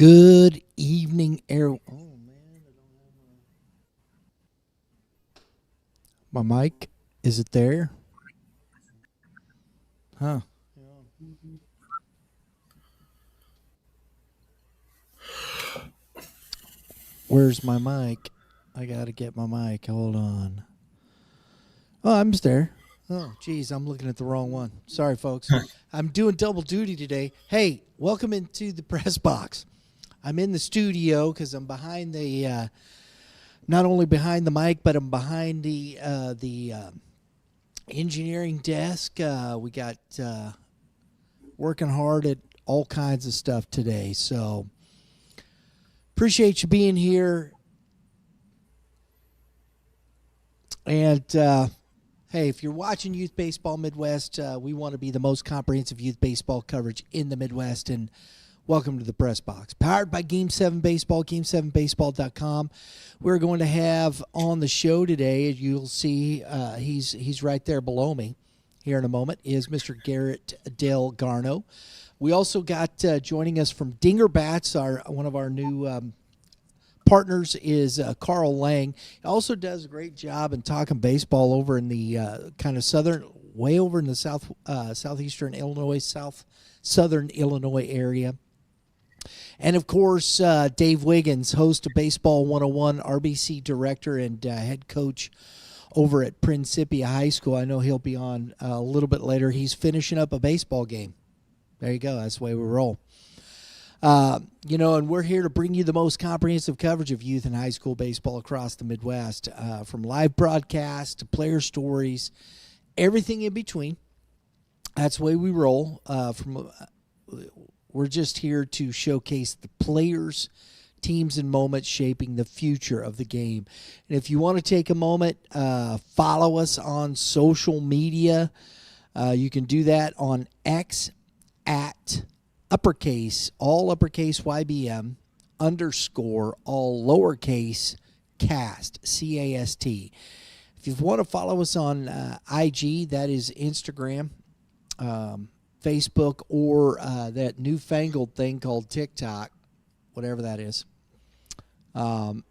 Good evening, air. Oh man, I don't have my mic. Is it there? Huh? Where's my mic? I gotta get my mic. Hold on. Oh, I'm just there. Oh, geez, I'm looking at the wrong one. Sorry, folks. I'm doing double duty today. Hey, welcome into the press box. I'm in the studio because I'm behind the, not only behind the mic, but I'm behind the engineering desk. We got working hard at all kinds of stuff today. So appreciate you being here. And hey, if you're watching Youth Baseball Midwest, we want to be the most comprehensive youth baseball coverage in the Midwest. And welcome to the Press Box, powered by Game 7 Baseball, game7baseball.com. We're going to have on the show today, as you'll see, he's right there below me here in a moment, is Mr. Garrett Del Garno. We also got joining us from Dinger Bats, one of our new partners is Carl Lang. He also does a great job in talking baseball over in the kind of southern, way over in the southeastern Illinois, southern Illinois area. And, of course, Dave Wiggins, host of Baseball 101, RBC director and head coach over at Principia High School. I know he'll be on a little bit later. He's finishing up a baseball game. There you go. That's the way we roll. And we're here to bring you the most comprehensive coverage of youth and high school baseball across the Midwest, from live broadcasts to player stories, everything in between. That's the way we roll. We're just here to showcase the players, teams, and moments shaping the future of the game. And if you want to take a moment, follow us on social media. You can do that on X at uppercase, all uppercase YBM, _ all lowercase cast, CAST. If you want to follow us on IG, that is Instagram, Facebook, or that newfangled thing called TikTok, whatever that is. I'm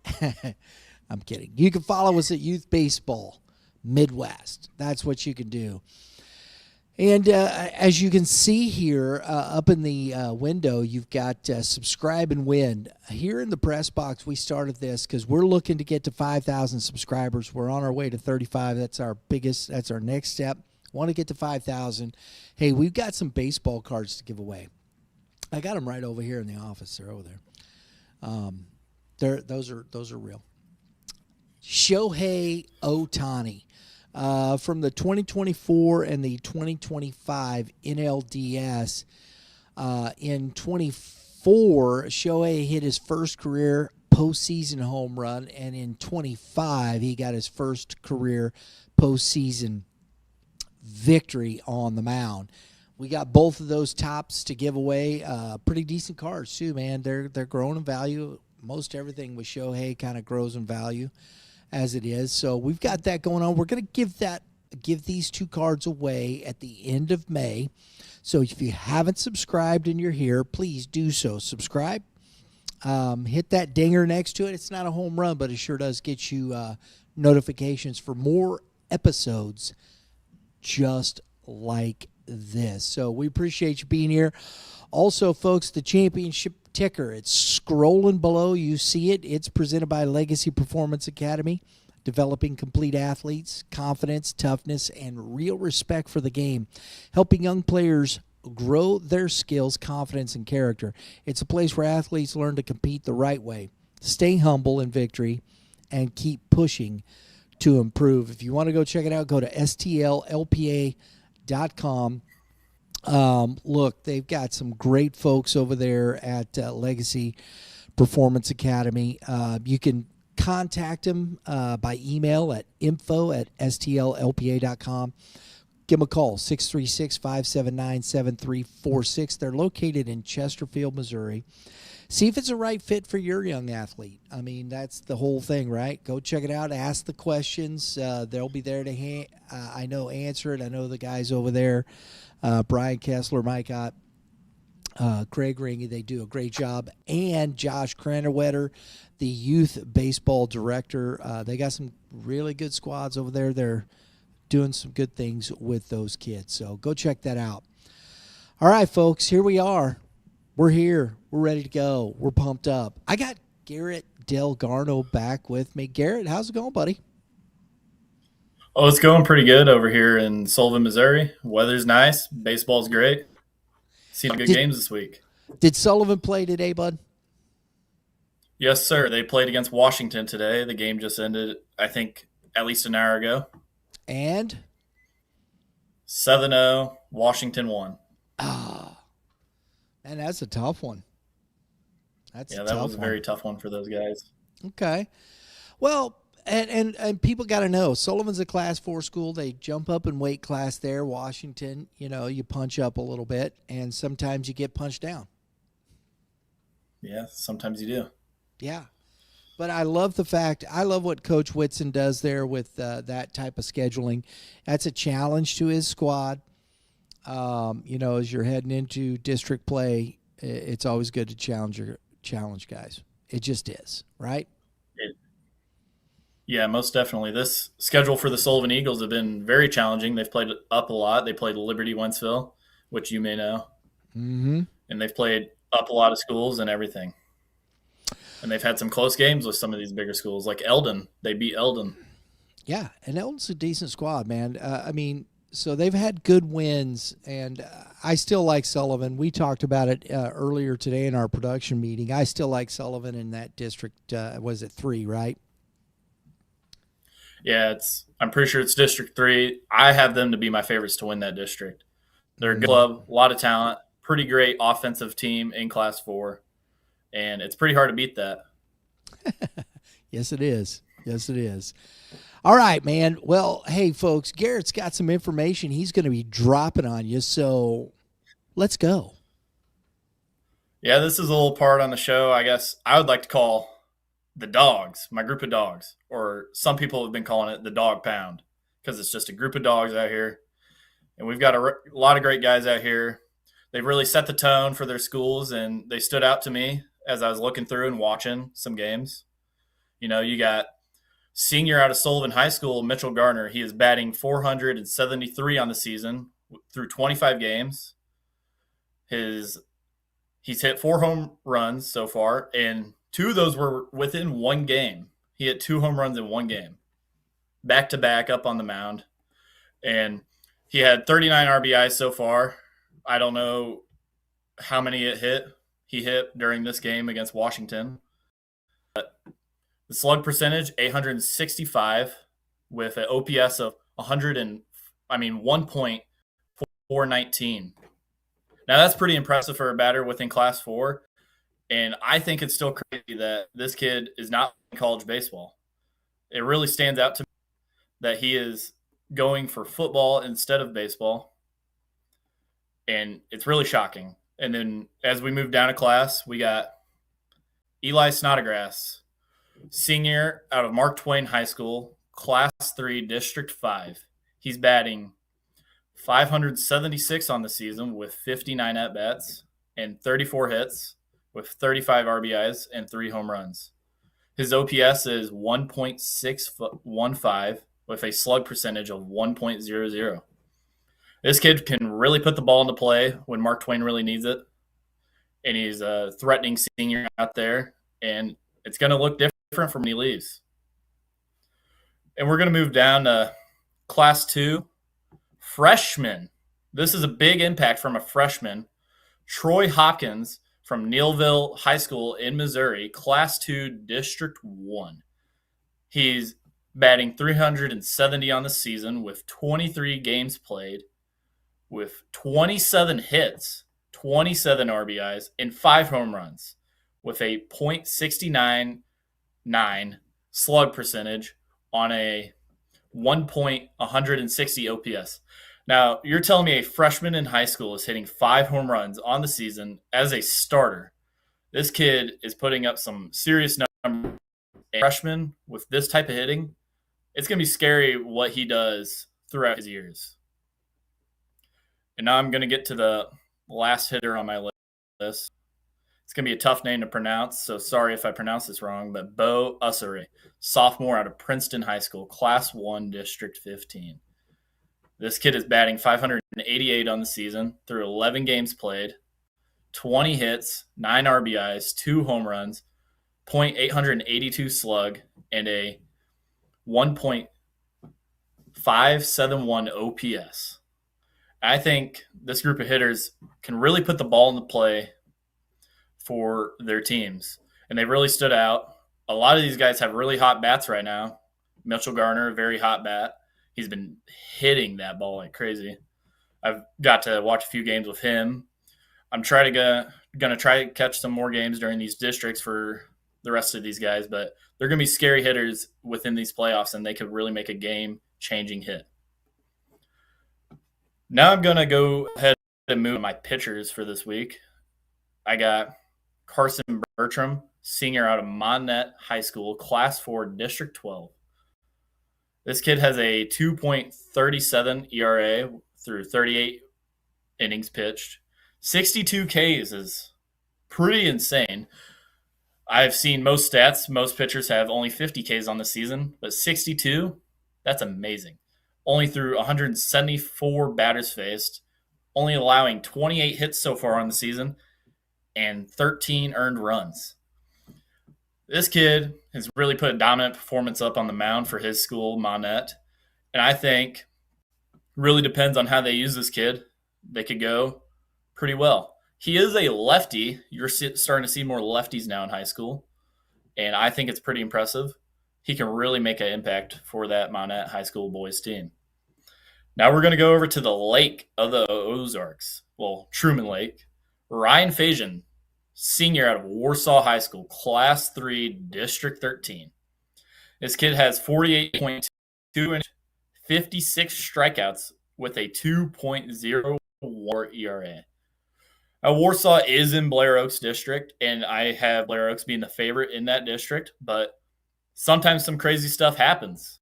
kidding. You can follow us at Youth Baseball Midwest. That's what you can do. And as you can see here up in the window, you've got subscribe and win. Here in the press box, we started this because we're looking to get to 5,000 subscribers. We're on our way to 35. That's our next step. Want to get to 5,000. Hey, we've got some baseball cards to give away. I got them right over here in the office. They're over there. Those are real. Shohei Ohtani. From the 2024 and the 2025 NLDS. In 24, Shohei hit his first career postseason home run, and in 25, he got his first career postseason victory on the mound. We got both of those tops to give away. Pretty decent cards too, man. They're growing in value. Most everything with Shohei kind of grows in value as it is. So we've got that going on. We're going to give these two cards away at the end of May. So if you haven't subscribed and you're here, please do so. Subscribe. Hit that dinger next to it. It's not a home run, but it sure does get you notifications for more episodes just like this. So we appreciate you being here. Also, folks, the championship ticker, it's scrolling below. You see it. It's presented by Legacy Performance Academy, developing complete athletes, confidence, toughness, and real respect for the game, helping young players grow their skills, confidence, and character. It's a place where athletes learn to compete the right way, stay humble in victory, and keep pushing to improve. If you want to go check it out, go to stllpa.com. Look, they've got some great folks over there at Legacy Performance Academy. You can contact them by email at info@stllpa.com. Give them a call, 636-579-7346. They're located in Chesterfield, Missouri. See if it's a right fit for your young athlete. I mean, that's the whole thing, right? Go check it out. Ask the questions. They'll be there to, answer it. I know the guys over there, Brian Kessler, Mike Ott, Craig Ringy, they do a great job, and Josh Cranwetter, the youth baseball director. They got some really good squads over there. They're doing some good things with those kids. So go check that out. All right, folks, here we are. We're here. We're ready to go. We're pumped up. I got Garrett Delgarno back with me. Garrett, how's it going, buddy? Oh, it's going pretty good over here in Sullivan, Missouri. Weather's nice. Baseball's great. Seen good Did games this week. did Sullivan play today, bud? Yes, sir. They played against Washington today. The game just ended, I think, at least an hour ago. And 7-0. Washington won. ah, man, that's a tough one. That's a Yeah, that was tough a one. very tough one for those guys. Okay. Well, and people got to know Sullivan's a Class 4 school. They jump up in weight class there. Washington, you punch up a little bit, and sometimes you get punched down. Yeah, sometimes you do. Yeah. But I love the fact, I love what Coach Whitson does there with that type of scheduling. That's a challenge to his squad. As you're heading into district play, it's always good to challenge guys. It just is, right? It, yeah, most definitely. This schedule for the Sullivan Eagles have been very challenging. They've played up a lot. They played Liberty Wentzville, which you may know, Mm-hmm. and they've played up a lot of schools and everything. And they've had some close games with some of these bigger schools, like Eldon. They beat Eldon. Yeah, and Elton's a decent squad, man. So they've had good wins, and I still like Sullivan. We talked about it earlier today in our production meeting. I still like Sullivan in that district. Was it 3, right? Yeah, I'm pretty sure it's District 3. I have them to be my favorites to win that district. They're a good Mm. club, a lot of talent, pretty great offensive team in Class 4, and it's pretty hard to beat that. Yes, it is. Yes, it is. All right, man. Well, hey, folks, Garrett's got some information he's going to be dropping on you, so let's go. Yeah, this is a little part on the show I guess I would like to call the dogs, my group of dogs, or some people have been calling it the dog pound because it's just a group of dogs out here. And we've got a lot of great guys out here. They've really set the tone for their schools, and they stood out to me as I was looking through and watching some games. You got senior out of Sullivan High School, Mitchell Garner. He is batting 473 on the season through 25 games. He's hit 4 home runs so far, and 2 of those were within one game. He hit 2 home runs in one game, back to back up on the mound. And he had 39 RBIs so far. I don't know how many he hit during this game against Washington. The slug percentage, 865, with an OPS of 1.419. Now that's pretty impressive for a batter within Class 4, and I think it's still crazy that this kid is not in college baseball. It really stands out to me that he is going for football instead of baseball, and it's really shocking. And then as we move down a class, we got Eli Snodgrass, senior out of Mark Twain High School, Class 3, District 5. He's batting 576 on the season with 59 at-bats and 34 hits with 35 RBIs and 3 home runs. His OPS is 1.615 with a slug percentage of 1.00. This kid can really put the ball into play when Mark Twain really needs it. And he's a threatening senior out there, and it's going to look different from when he leaves. And we're going to move down to Class 2, freshman. This is a big impact from a freshman, Troy Hopkins from Neilville High School in Missouri, Class 2, District 1. He's batting 370 on the season with 23 games played, with 27 hits, 27 RBIs, and 5 home runs, with a .699 slug percentage on a 1.160 OPS. Now, you're telling me a freshman in high school is hitting 5 home runs on the season as a starter. This kid is putting up some serious numbers. A freshman with this type of hitting, it's going to be scary what he does throughout his years. And now I'm going to get to the last hitter on my list. this. It's going to be a tough name to pronounce, so sorry if I pronounce this wrong, but Bo Ussery, sophomore out of Princeton High School, Class 1, District 15. This kid is batting .588 on the season through 11 games played, 20 hits, 9 RBIs, 2 home runs, .882 slug, and a 1.571 OPS. I think this group of hitters can really put the ball into play for their teams, and they've really stood out. A lot of these guys have really hot bats right now. Mitchell Garner, a very hot bat. He's been hitting that ball like crazy. I've got to watch a few games with him. I'm gonna try to catch some more games during these districts for the rest of these guys, but they're gonna be scary hitters within these playoffs, and they could really make a game-changing hit. Now I'm gonna go ahead and move to my pitchers for this week. I got Carson Bertram, senior out of Monette High School, Class 4, District 12. This kid has a 2.37 ERA through 38 innings pitched. 62 Ks is pretty insane. I've seen most stats. Most pitchers have only 50 Ks on the season, but 62, that's amazing. Only through 174 batters faced, only allowing 28 hits so far on the season, and 13 earned runs. This kid has really put a dominant performance up on the mound for his school, Monette, and I think really depends on how they use this kid. They could go pretty well. He is a lefty. You're starting to see more lefties now in high school, and I think it's pretty impressive. He can really make an impact for that Monette High School boys team. Now we're going to go over to the Lake of the Ozarks, well, Truman Lake. Ryan Fajan, senior out of Warsaw High School, Class 3, District 13. This kid has 48.2 and 56 strikeouts with a 2.04 ERA. Now, Warsaw is in Blair Oaks District, and I have Blair Oaks being the favorite in that district, but sometimes some crazy stuff happens.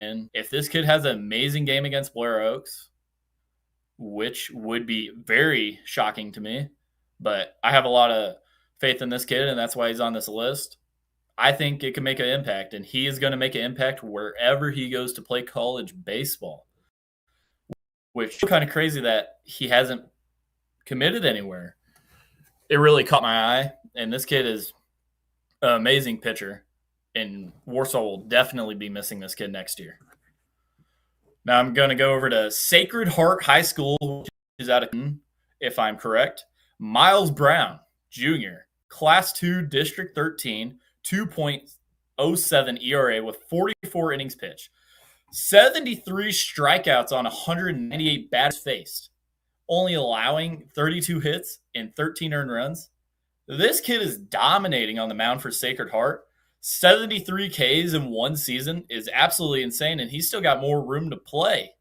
And if this kid has an amazing game against Blair Oaks, which would be very shocking to me, but I have a lot of faith in this kid, and that's why he's on this list. I think it can make an impact, and he is going to make an impact wherever he goes to play college baseball, which is kind of crazy that he hasn't committed anywhere. It really caught my eye, and this kid is an amazing pitcher, and Warsaw will definitely be missing this kid next year. Now I'm going to go over to Sacred Heart High School, which is out of, if I'm correct, Miles Brown, Jr., Class 2, District 13, 2.07 ERA with 44 innings pitched, 73 strikeouts on 198 batters faced, only allowing 32 hits and 13 earned runs. This kid is dominating on the mound for Sacred Heart. 73 Ks in one season is absolutely insane, and he's still got more room to play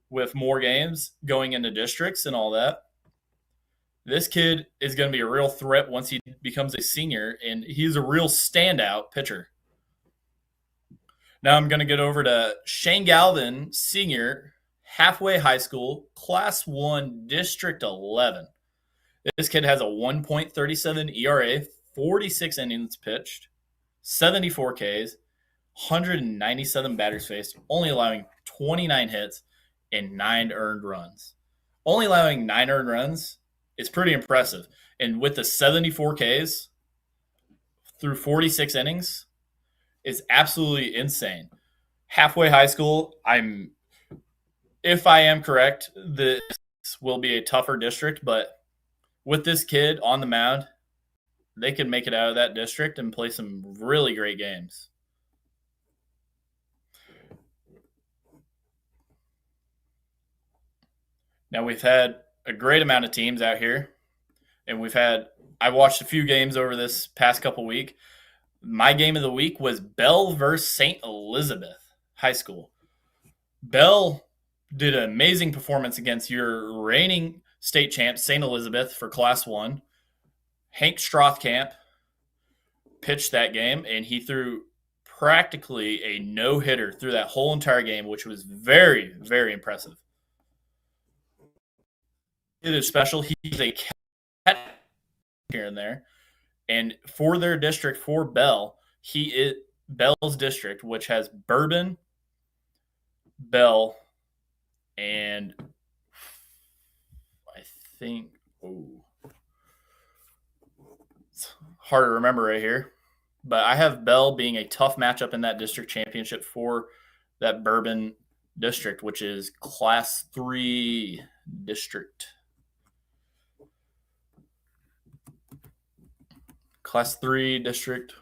with more games going into districts and all that. This kid is going to be a real threat once he becomes a senior, and he's a real standout pitcher. Now I'm going to get over to Shane Galvin, senior, Halfway High School, Class 1, District 11. This kid has a 1.37 ERA, 46 innings pitched, 74 Ks, 197 batters faced, only allowing 29 hits and 9 earned runs. Only allowing 9 earned runs is pretty impressive. And with the 74 Ks through 46 innings, is absolutely insane. Halfway High School, if I am correct, this will be a tougher district, but with this kid on the mound, they can make it out of that district and play some really great games. Now, we've had a great amount of teams out here, and I watched a few games over this past couple weeks. My game of the week was Bell versus St. Elizabeth High School. Bell did an amazing performance against your reigning state champ, St. Elizabeth, for Class 1. Hank Strothkamp pitched that game, and he threw practically a no-hitter through that whole entire game, which was very, very impressive. It is special. He's a here and there. And for their district, for Bell, Bell's district, which has Bourbon, Bell, and I think it's hard to remember right here. But I have Bell being a tough matchup in that district championship for that Bourbon district, which is Class 3 district. Class 3 district.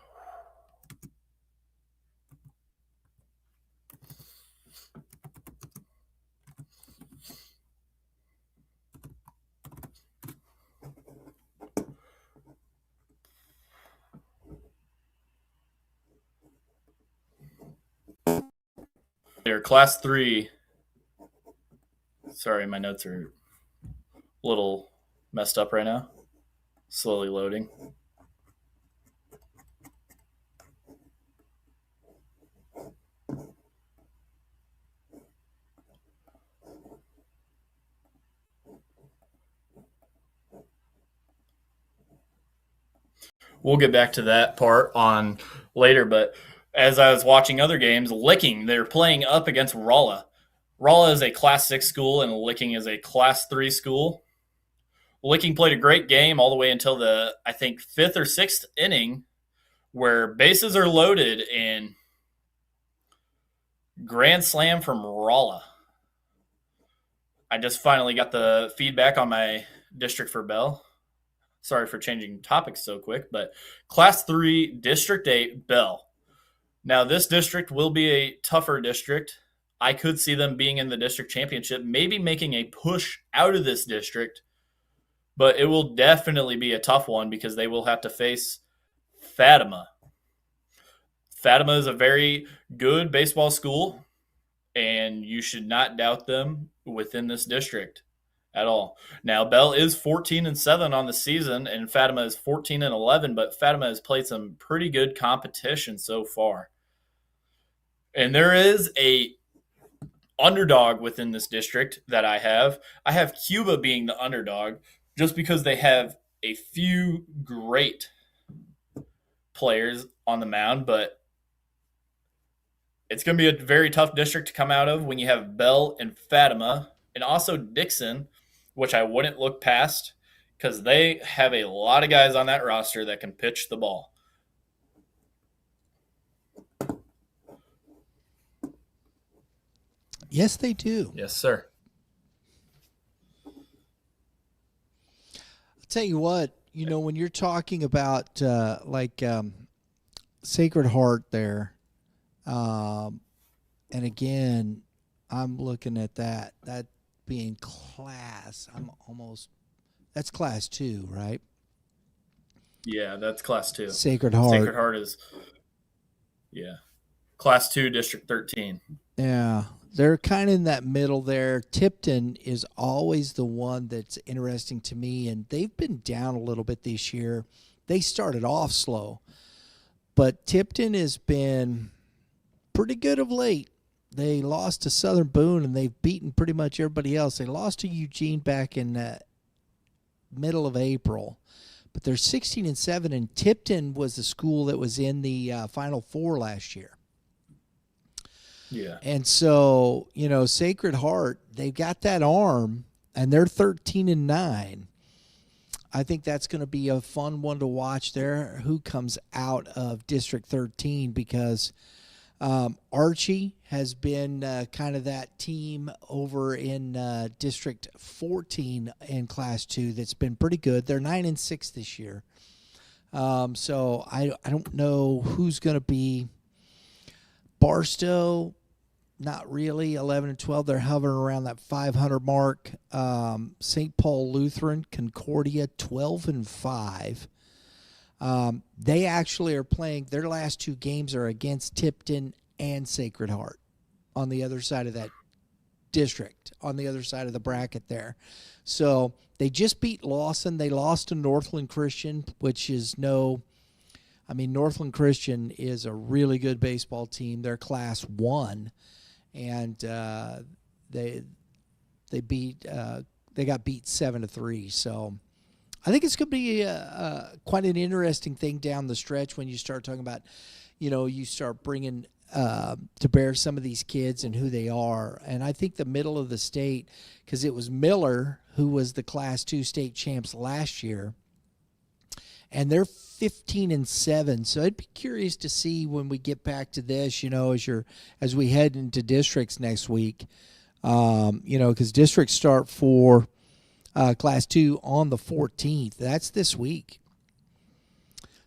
They're Class 3. Sorry, my notes are a little messed up right now. Slowly loading. We'll get back to that part on later, but as I was watching other games, Licking, they're playing up against Rolla. Rolla is a Class 6 school, and Licking is a Class 3 school. Licking played a great game all the way until the, I think, 5th or 6th inning, where bases are loaded and grand slam from Rolla. I just finally got the feedback on my district for Bell. Sorry for changing topics so quick, but Class 3, District 8, Bell. Now, this district will be a tougher district. I could see them being in the district championship, maybe making a push out of this district, but it will definitely be a tough one because they will have to face Fatima. Fatima is a very good baseball school, and you should not doubt them within this district at all. Now, Bell is 14-7 on the season, and Fatima is 14-11, but Fatima has played some pretty good competition so far. And there is a underdog within this district that I have. I have Cuba being the underdog just because they have a few great players on the mound, but it's going to be a very tough district to come out of when you have Bell and Fatima, and also Dixon, which I wouldn't look past because they have a lot of guys on that roster that can pitch the ball. Yes, they do. Yes, sir. I'll tell you what, when you're talking about Sacred Heart there, and again, I'm looking at that being class. That's Class 2, right? Yeah, that's Class 2. Sacred Heart. Sacred Heart is, Class 2, District 13. Yeah, they're kind of in that middle there. Tipton is always the one that's interesting to me, and they've been down a little bit this year. They started off slow, but Tipton has been pretty good of late. They lost to Southern Boone, and they've beaten pretty much everybody else. They lost to Eugene back in middle of April, but they're 16-7, and Tipton was the school that was in the Final Four last year. Yeah. And so, Sacred Heart, they've got that arm, and they're 13-9. I think that's going to be a fun one to watch there, who comes out of District 13, because Archie has been kind of that team over in District 14 in Class 2 that's been pretty good. They're 9-6 this year. So I don't know who's going to be. Barstow, not really. 11-12. They're hovering around that 500 mark. St. Paul Lutheran, Concordia, 12-5. They actually are playing. Their last two games are against Tipton and Sacred Heart on the other side of that district, on the other side of the bracket there. So they just beat Lawson. They lost to Northland Christian, which is Northland Christian is a really good baseball team. They're Class 1, and they got beat 7-3. So I think it's going to be quite an interesting thing down the stretch when you start talking about, you start bringing to bear some of these kids and who they are. And I think the middle of the state, because it was Miller who was the Class 2 state champs last year, and they're 15-7. So I'd be curious to see when we get back to this, as we head into districts next week, because districts start for Class 2 on the 14th. That's this week.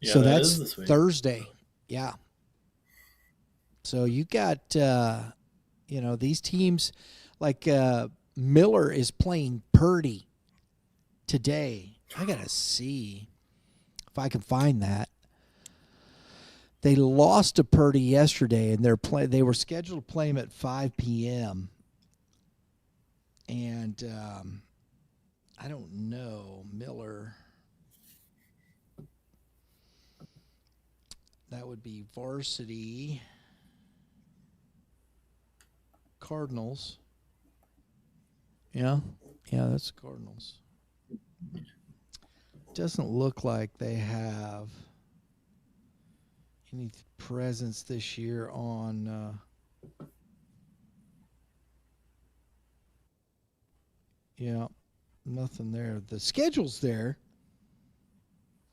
Yeah, so that that's is this week. Thursday. Yeah. So you got, these teams like Miller is playing Purdy today. I got to see if I can find that. They lost to Purdy yesterday, and they were scheduled to play him at 5 p.m. And I don't know, Miller. That would be varsity Cardinals. Yeah, that's Cardinals. Doesn't look like they have any presence this year on nothing there. The schedule's there,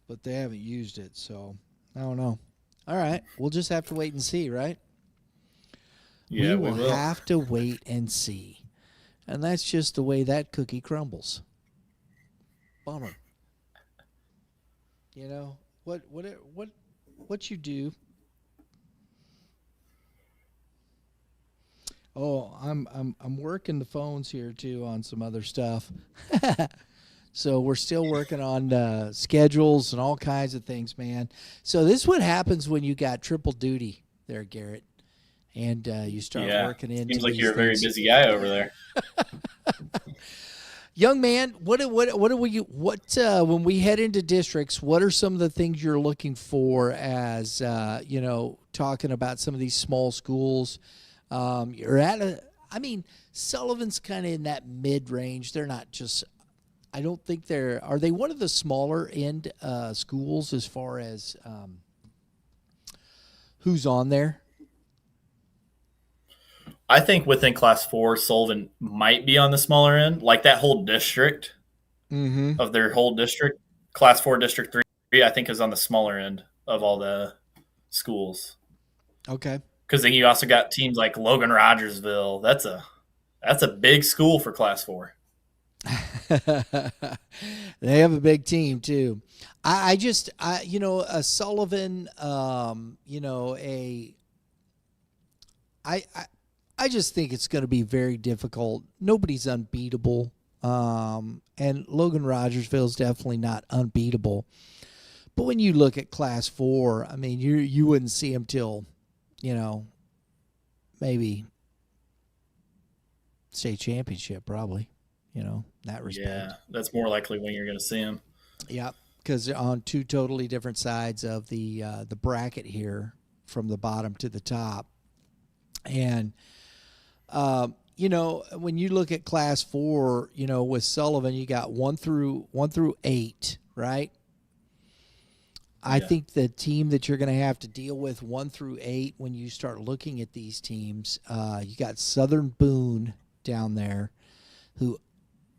but they haven't used it, so I don't know. All right, we'll just have to wait and see, right? Yeah, we will have to wait and see. And that's just the way that cookie crumbles. Bummer. What you do? Oh, I'm working the phones here too on some other stuff. So we're still working on schedules and all kinds of things, man. So this is what happens when you got triple duty there, Garrett, and you start working into seems like these you're a very things. busy guy over there. Young man, what when we head into districts, what are some of the things you're looking for as talking about some of these small schools? Sullivan's kind of in that mid-range. They're not just, I don't think are they one of the smaller end schools as far as who's on there? I think within Class 4, Sullivan might be on the smaller end. Like that whole district of their whole district, Class 4 District 3, I think is on the smaller end of all the schools. Okay. Because then you also got teams like Logan Rogersville. That's a big school for Class 4. They have a big team too. A Sullivan, I just think it's going to be very difficult. Nobody's unbeatable. And Logan Rogersville is definitely not unbeatable. But when you look at Class 4, I mean, you wouldn't see him till, maybe state championship, probably, in that respect. Yeah, that's more likely when you're going to see him. Yeah, because they're on two totally different sides of the bracket here from the bottom to the top. And, when you look at Class 4, with Sullivan, you got 1 through 8, right? I think the team that you're going to have to deal with 1 through 8 when you start looking at these teams, you got Southern Boone down there, who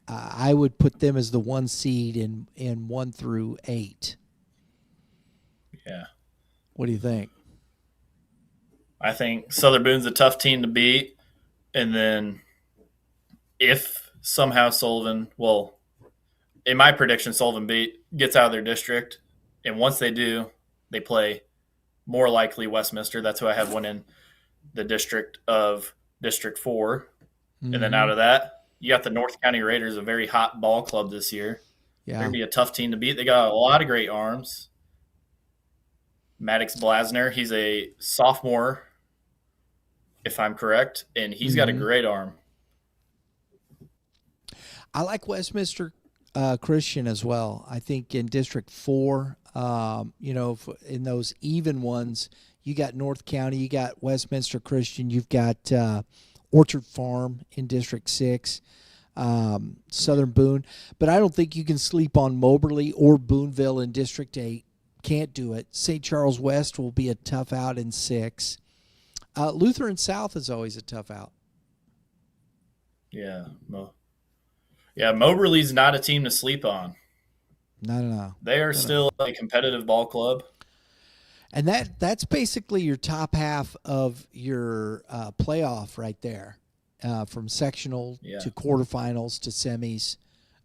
I would put them as the 1 seed in 1 through 8. Yeah. What do you think? I think Southern Boone's a tough team to beat. And then if somehow Sullivan, in my prediction, Sullivan gets out of their district. And once they do, they play more likely Westminster. That's who I have winning the district of District 4. Mm-hmm. And then out of that, you got the North County Raiders, a very hot ball club this year. Yeah. They're going to be a tough team to beat. They got a lot of great arms. Maddox Blasner, he's a sophomore, if I'm correct, and he's got a great arm. I like Westminster Christian as well. I think in District 4, in those even ones, you got North County, you got Westminster Christian, you've got Orchard Farm in District 6. Southern Boone. But I don't think you can sleep on Moberly or Booneville in District 8. Can't do it. St. Charles West will be a tough out in 6. Lutheran South is always a tough out. Yeah. Moberly's not a team to sleep on. No. They are still a competitive ball club. And that's basically your top half of your playoff right there, from sectional to quarterfinals to semis,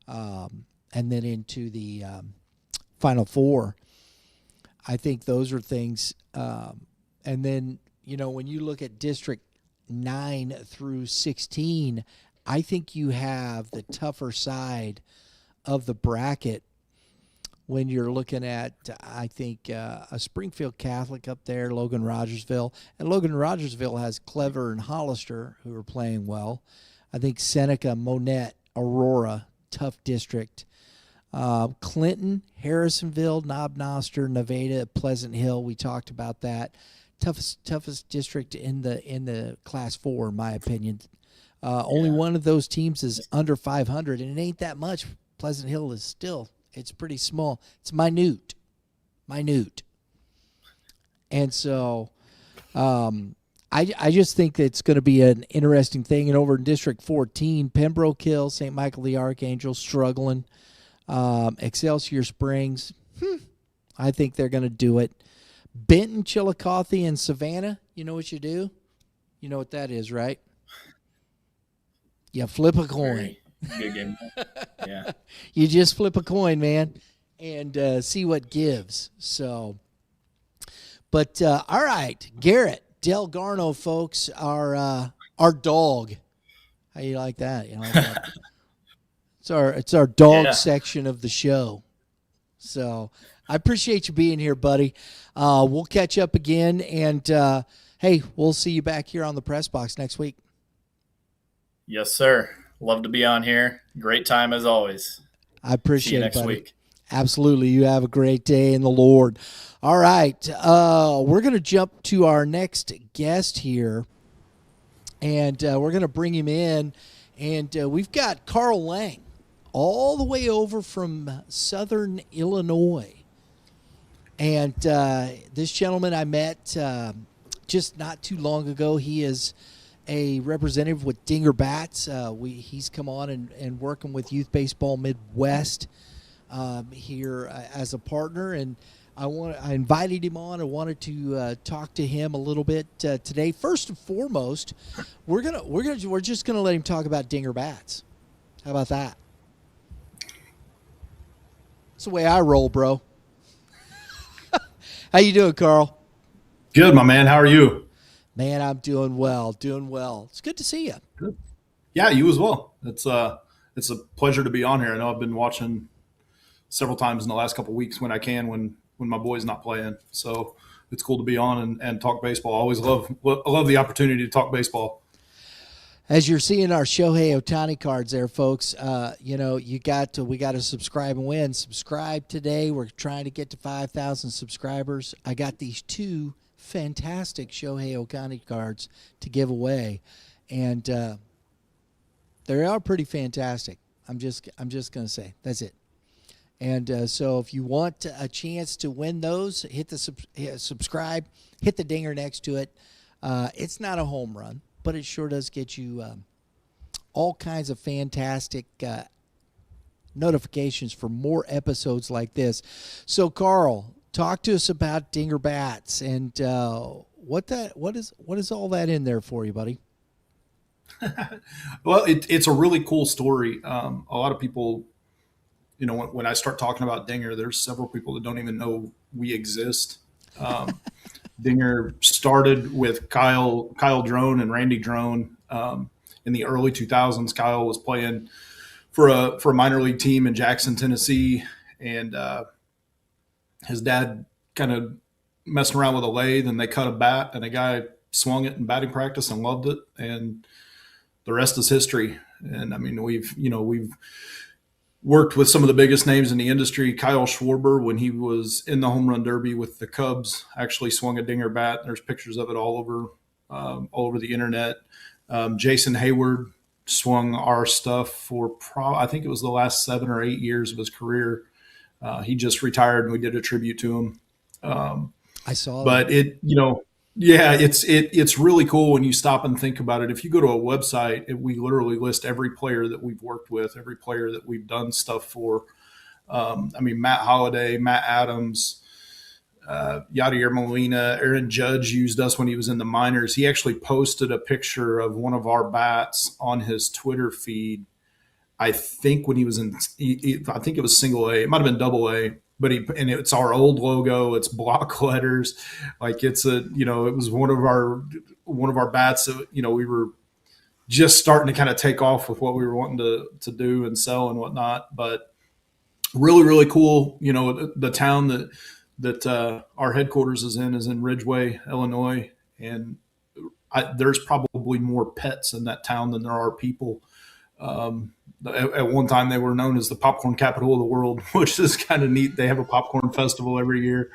and then into the Final Four. I think those are things. And then, when you look at District 9 through 16, I think you have the tougher side of the bracket when you're looking at, I think, a Springfield Catholic up there, Logan Rogersville. And Logan Rogersville has Clever and Hollister, who are playing well. I think Seneca, Monette, Aurora, tough district. Clinton, Harrisonville, Knob Noster, Nevada, Pleasant Hill. We talked about that. Toughest district in the Class 4, in my opinion. Only one of those teams is under 500, and it ain't that much. Pleasant Hill is still, it's pretty small. It's minute. And so I just think that it's going to be an interesting thing. And over in District 14, Pembroke Hill, St. Michael the Archangel struggling. Excelsior Springs, I think they're going to do it. Benton, Chillicothe, and Savannah, you know what you do? You know what that is, right? You flip a coin. Good game. Yeah. You just flip a coin, man, and see what gives. So, but all right, Garrett Del Garno, folks, our dog. How you like that? You like that? It's our dog section of the show. So I appreciate you being here, buddy. We'll catch up again, and hey, we'll see you back here on the Press Box next week. Yes, sir. Love to be on here. Great time as always. I appreciate See you it, next buddy. week. Absolutely. You have a great day in the Lord. All right. We're going to jump to our next guest here, and we're going to bring him in. And we've got Carl Lang all the way over from Southern Illinois. And this gentleman I met just not too long ago. He is a representative with Dinger Bats. He's come on and working with Youth Baseball Midwest here as a partner, and I invited him on. I wanted to talk to him a little bit today. First and foremost, we're just gonna let him talk about Dinger Bats. How about that? That's the way I roll, bro. How you doing, Carl? Good, my man. How are you? Man, I'm doing well. It's good to see you. Good. Yeah, you as well. It's a pleasure to be on here. I know I've been watching several times in the last couple of weeks when I can, when my boy's not playing. So it's cool to be on and talk baseball. I always love the opportunity to talk baseball. As you're seeing our Shohei Ohtani cards there, folks, we got to subscribe and win. Subscribe today. We're trying to get to 5,000 subscribers. I got these 2 fantastic Shohei Ohtani cards to give away, and they are pretty fantastic. I'm just gonna say that's it. And so if you want a chance to win those, hit the subscribe, hit the dinger next to it. It's not a home run, but it sure does get you all kinds of fantastic notifications for more episodes like this. So Carl, talk to us about Dinger Bats and what is all that in there for you, buddy? Well, it's a really cool story. A lot of people, when I start talking about Dinger, there's several people that don't even know we exist. Dinger started with Kyle Drone and Randy Drone in the early 2000s. Kyle was playing for a minor league team in Jackson, Tennessee, and his dad kind of messed around with a lathe, and they cut a bat, and a guy swung it in batting practice and loved it, and the rest is history. And I mean, we've worked with some of the biggest names in the industry. Kyle Schwarber, when he was in the home run derby with the Cubs, actually swung a Dinger bat. There's pictures of it all over the internet. Jason Hayward swung our stuff for I think it was the last 7 or 8 years of his career. He just retired, and we did a tribute to him. I saw But that. it's really cool when you stop and think about it. If you go to a website, we literally list every player that we've worked with, every player that we've done stuff for. I mean, Matt Holliday, Matt Adams, Yadier Molina, Aaron Judge used us when he was in the minors. He actually posted a picture of one of our bats on his Twitter feed. I think when he was I think it was single A. It might have been double A, but and it's our old logo. It's block letters, like it was one of our bats that we were just starting to kind of take off with what we were wanting to do and sell and whatnot. But really, really cool. The town that our headquarters is in Ridgeway, Illinois, and there's probably more pets in that town than there are people. At one time, they were known as the popcorn capital of the world, which is kind of neat. They have a popcorn festival every year.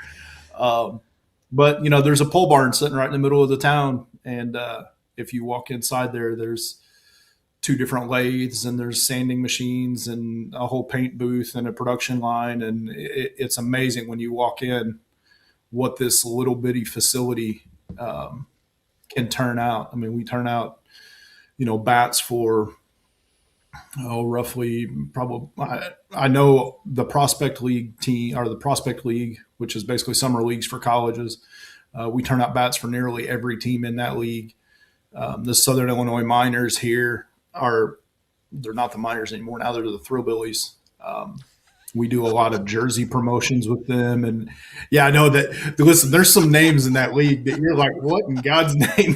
But there's a pole barn sitting right in the middle of the town, and if you walk inside there's 2 different lathes, and there's sanding machines and a whole paint booth and a production line, and it's amazing when you walk in what this little bitty facility can turn out. I mean, we turn out bats for roughly probably I know the prospect league team, or the prospect league, which is basically summer leagues for colleges. We turn out bats for nearly every team in that league. The Southern Illinois Miners here they're not the Miners anymore. Now they're the Thrillbillies. We do a lot of jersey promotions with them. And yeah, I know that. Listen, there's some names in that league that you're like, what in God's name?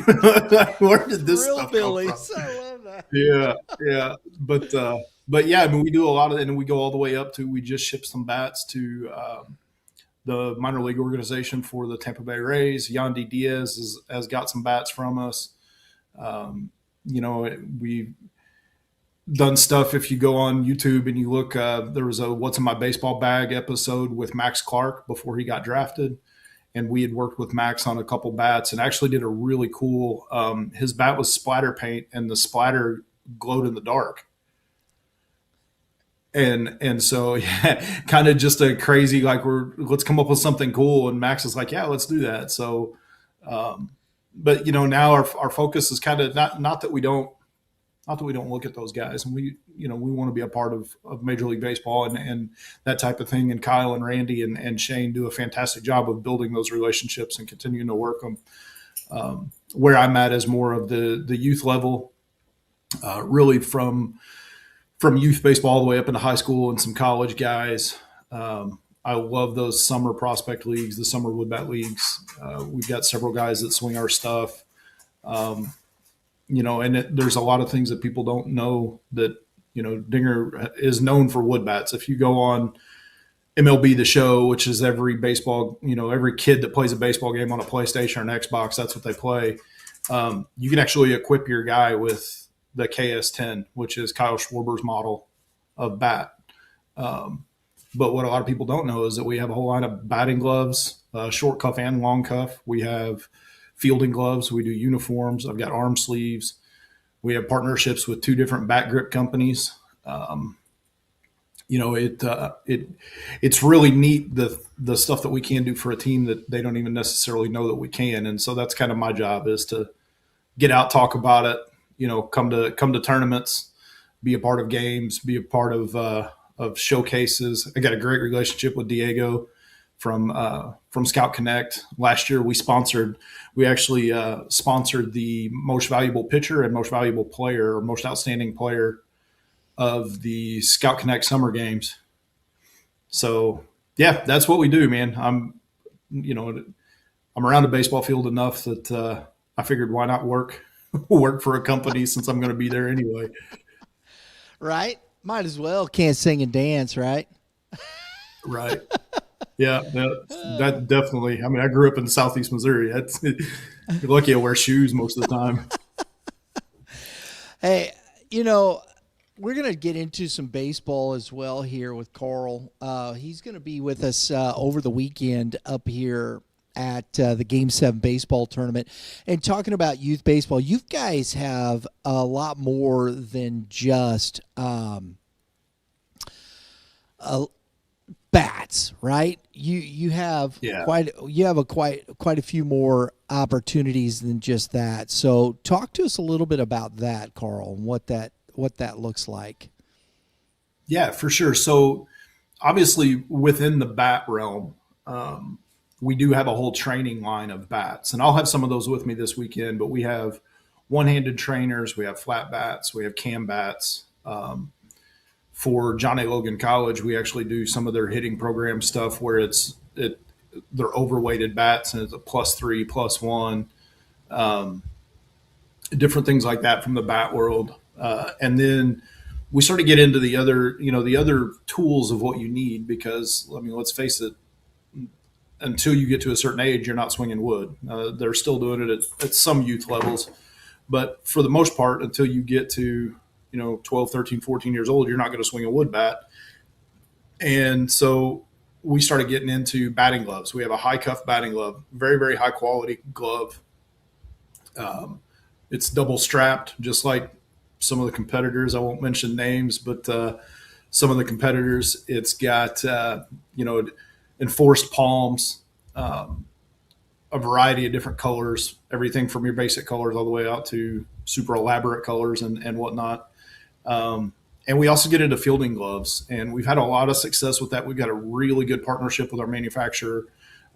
Where did this stuff come from? I love that. Yeah. But yeah, I mean, we do a lot of it, and we go all the way up to, we just shipped some bats to the minor league organization for the Tampa Bay Rays. Yandy Diaz has got some bats from us. We've done stuff. If you go on YouTube and you look, there was a What's in My Baseball Bag episode with Max Clark before he got drafted. And we had worked with Max on a couple bats and actually did a really cool, his bat was splatter paint, and the splatter glowed in the dark. And so, yeah, kind of just a crazy, like, let's come up with something cool. And Max is like, yeah, let's do that. So, but now our focus is kind of not that we don't look at those guys, and we want to be a part of Major League Baseball and that type of thing. And Kyle and Randy and Shane do a fantastic job of building those relationships and continuing to work them. Where I'm at is more of the youth level, really from youth baseball all the way up into high school and some college guys. I love those summer prospect leagues, the summer wood bat leagues. We've got several guys that swing our stuff. And there's a lot of things that people don't know that, Dinger is known for wood bats. If you go on MLB The Show, which is every baseball, every kid that plays a baseball game on a PlayStation or an Xbox, that's what they play. You can actually equip your guy with the KS10, which is Kyle Schwarber's model of bat. But what a lot of people don't know is that we have a whole line of batting gloves, short cuff and long cuff. We have fielding gloves. We do uniforms. I've got arm sleeves. We have partnerships with 2 different bat grip companies. It's really neat, the stuff that we can do for a team that they don't even necessarily know that we can. And so that's kind of my job, is to get out, talk about it, come to tournaments, be a part of games, be a part of showcases. I got a great relationship with Diego from Scout Connect. Last year we actually sponsored the most valuable pitcher and most valuable player, or most outstanding player of the Scout Connect summer games. So yeah, that's what we do, man. I'm around a baseball field enough that I figured, why not work for a company since I'm going to be there anyway. Right. Might as well. Can't sing and dance, right? Right. Yeah, that definitely. I mean, I grew up in Southeast Missouri. You're lucky I wear shoes most of the time. Hey, we're going to get into some baseball as well here with Carl. He's going to be with us over the weekend up here at the Game 7 baseball tournament. And talking about youth baseball, you guys have a lot more than just bats, right? You have quite a few more opportunities than just that. So talk to us a little bit about that, Carl, and what that looks like. Yeah, for sure. So obviously within the bat realm, we do have a whole training line of bats, and I'll have some of those with me this weekend. But we have one-handed trainers, we have flat bats, we have cam bats. For John A. Logan College, we actually do some of their hitting program stuff where they're overweighted bats and it's a +3, +1, different things like that from the bat world. And then we sort of get into the other tools of what you need, because I mean, let's face it, until you get to a certain age, you're not swinging wood. They're still doing it at some youth levels, but for the most part, until you get to 12, 13, 14 years old, you're not going to swing a wood bat. And so we started getting into batting gloves. We have a high cuff batting glove, very, very high quality glove. It's double strapped, just like some of the competitors. I won't mention names, but some of the competitors, it's got, enforced palms, a variety of different colors, everything from your basic colors all the way out to super elaborate colors and whatnot. And we also get into fielding gloves, and we've had a lot of success with that. We've got a really good partnership with our manufacturer.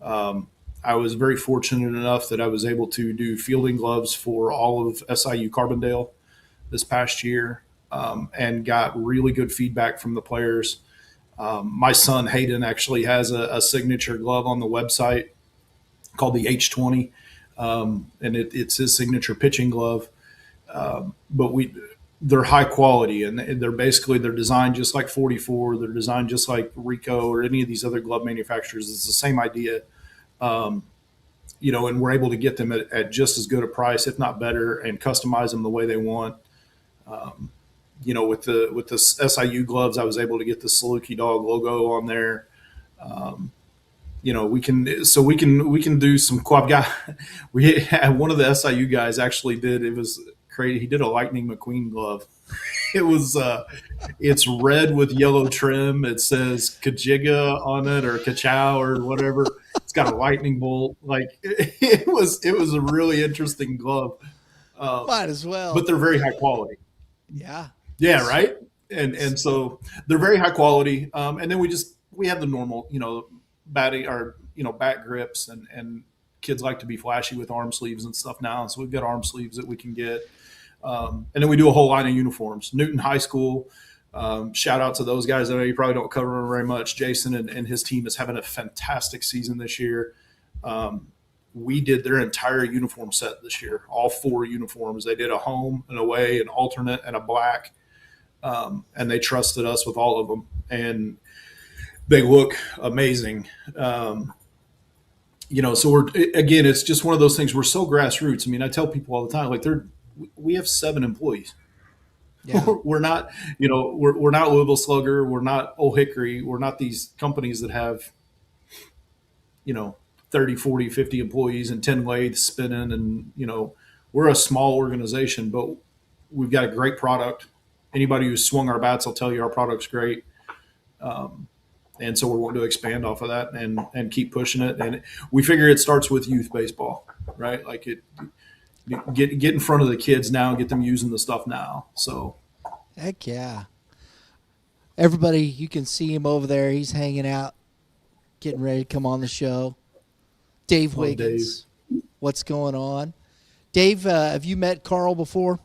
I was very fortunate enough that I was able to do fielding gloves for all of SIU Carbondale this past year, and got really good feedback from the players. My son Hayden actually has a signature glove on the website called the H20, and it's his signature pitching glove. But they're high quality, and they're designed just like 44. They're designed just like Rico or any of these other glove manufacturers. It's the same idea, and we're able to get them at just as good a price, if not better, and customize them the way they want. With the SIU gloves, I was able to get the Saluki Dog logo on there. We can do some. We had one of the SIU guys actually did. It was crazy. He did a Lightning McQueen glove. It was it's red with yellow trim. It says Kajiga on it, or Kachow, or whatever. It's got a lightning bolt. Like it was a really interesting glove. Might as well. But they're very high quality. Yeah. Yeah, right. And so they're very high quality. And then we have the normal, batting or bat grips, and kids like to be flashy with arm sleeves and stuff now. So we've got arm sleeves that we can get. And then we do a whole line of uniforms. Newton High School, shout out to those guys. I know you probably don't cover them very much. Jason and his team is having a fantastic season this year. We did their entire uniform set this year, all 4 uniforms. They did a home, an away, an alternate, and a black. And they trusted us with all of them. And they look amazing. So it's just one of those things. We're so grassroots. I mean, I tell people all the time, like we have 7 employees. Yeah. We're not, we're not Louisville Slugger. We're not Old Hickory. We're not these companies that have, 30, 40, 50 employees and 10 lathes spinning. And, we're a small organization, but we've got a great product. Anybody who's swung our bats will tell you our product's great. And so we're wanting to expand off of that and keep pushing it. And we figure it starts with youth baseball, right? Like get in front of the kids now and get them using the stuff now. So heck yeah. Everybody, you can see him over there. He's hanging out, getting ready to come on the show. Dave Wiggins. Dave. What's going on? Dave, have you met Carl before?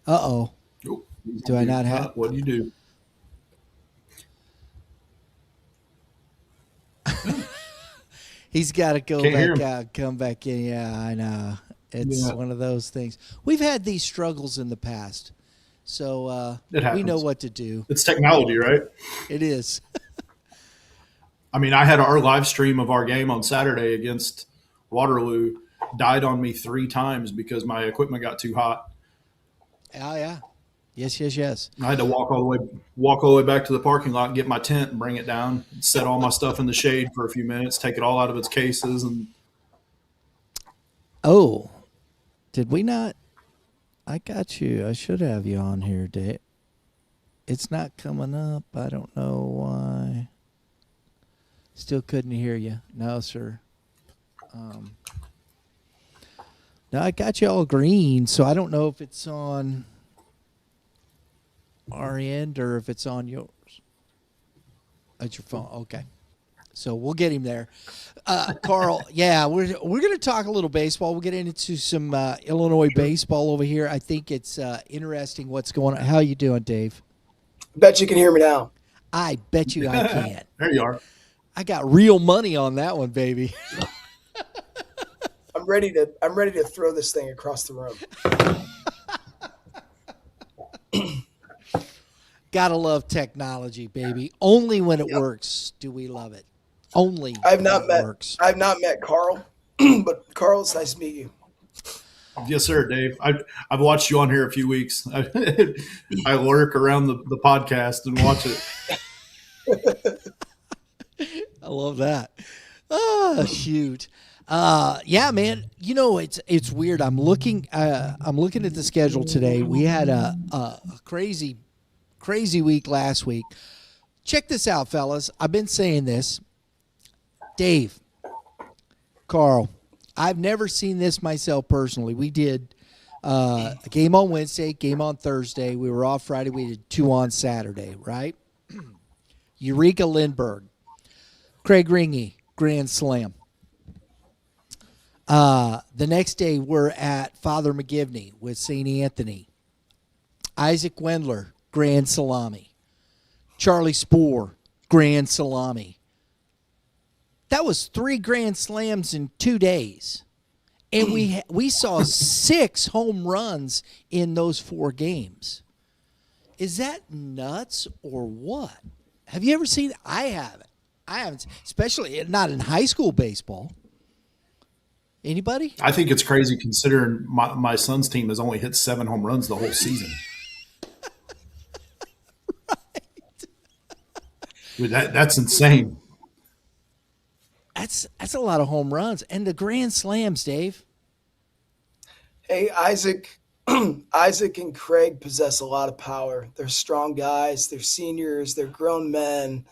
Uh-oh. Nope. Do I not have? What do you do? He's got to go back out, come back in. Yeah, I know. It's one of those things. We've had these struggles in the past, so we know what to do. It's technology, right? It is. I mean, I had our live stream of our game on Saturday against Waterloo died on me 3 times because my equipment got too hot. Oh, yeah. Yes. I had to walk all the way back to the parking lot and get my tent and bring it down, set all my stuff in the shade for a few minutes, take it all out of its cases, and Oh, did we not? I got you. I should have you on here, Dave. It's not coming up. I don't know why. Still couldn't hear you. No, sir. No, I got you all green, so I don't know if it's on our end or if it's on yours. At your phone. Okay. So we'll get him there. Carl, yeah, we're going to talk a little baseball. We'll get into some Illinois baseball over here. I think it's interesting what's going on. How you doing, Dave? Bet you can hear me now. I bet you I can. there you are. I got real money on that one, baby. I'm ready to throw this thing across the room. Gotta love technology, baby. Only when it works do we love it. Only when it works. I've not met Carl, but Carl, it's nice to meet you. Yes, sir, Dave. I've watched you on here a few weeks. I lurk around the podcast and watch it. I love that. Oh, shoot. Yeah, man. You know, it's weird. I'm looking at the schedule today. We had a crazy week last week. Check this out, fellas. I've been saying this. Dave, Carl, I've never seen this myself personally. We did a game on Wednesday, game on Thursday. We were off Friday. We did 2 on Saturday, right? Eureka Lindbergh, Craig Ringy, Grand Slam. The next day, we're at Father McGivney with St. Anthony. Isaac Wendler, Grand Salami. Charlie Spoor, Grand Salami. That was 3 Grand Slams in 2 days. And we saw 6 home runs in those 4 games. Is that nuts or what? Have you ever seen it? I haven't. I haven't, especially not in high school baseball. Anybody? I think it's crazy considering my son's team has only hit 7 home runs the whole season. Dude, that's insane. That's a lot of home runs. And the Grand Slams, Dave. Hey, Isaac and Craig possess a lot of power. They're strong guys. They're seniors. They're grown men.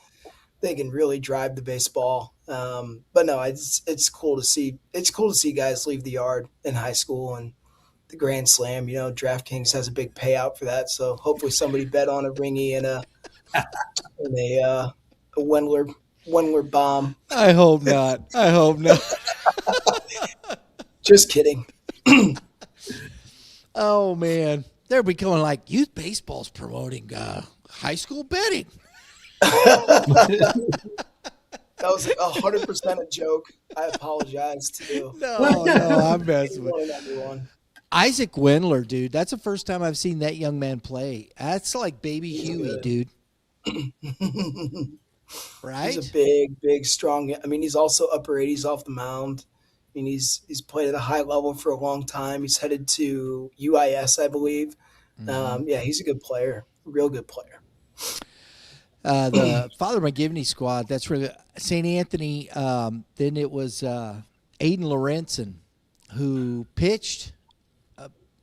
They can really drive the baseball. But no, it's cool to see. It's cool to see guys leave the yard in high school and the Grand Slam. You know, DraftKings has a big payout for that. So hopefully somebody bet on a Ringy and a Wendler bomb. I hope not. I hope not. Just kidding. Oh man, they're becoming like youth baseball's promoting high school betting. That was 100% a joke. I apologize to you. No, I'm messing Good with morning, everyone. Isaac Wendler, dude. That's the first time I've seen that young man play. That's like baby Huey, dude. Right? He's a big, strong. I mean, he's also upper 80s off the mound. I mean, he's played at a high level for a long time. He's headed to UIS, I believe. Yeah, he's a good player, a real good player. The Father McGivney squad, that's really St. Anthony. Then it was Aiden Lorenzen who pitched,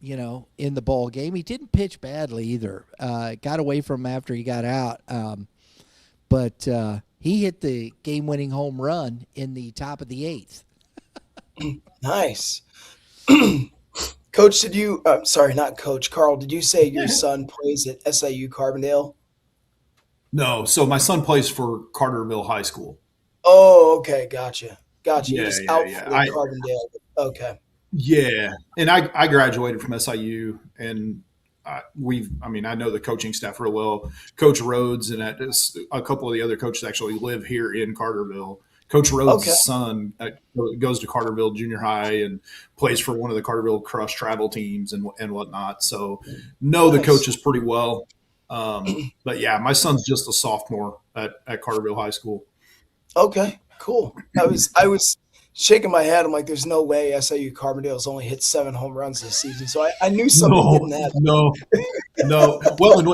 in the ball game. He didn't pitch badly either. Got away from him after he got out. But he hit the game-winning home run in the top of the 8th. Nice. Coach, not Coach, Carl, did you say your son plays at SIU Carbondale? No, so my son plays for Carterville High School. Oh, okay, gotcha. Yeah, He's yeah, out yeah. for Carbondale. Okay. Yeah, and I graduated from SIU, and I know the coaching staff real well. Coach Rhodes and a couple of the other coaches actually live here in Carterville. Coach Rhodes' son goes to Carterville Junior High and plays for one of the Carterville Crush travel teams and whatnot. So know the coaches pretty well. But yeah, my son's just a sophomore at Carterville High School. Okay, cool. I was shaking my head. I'm like, there's no way SIU Carbondale's only hit 7 home runs this season. So I knew something didn't happen. No, No, well, and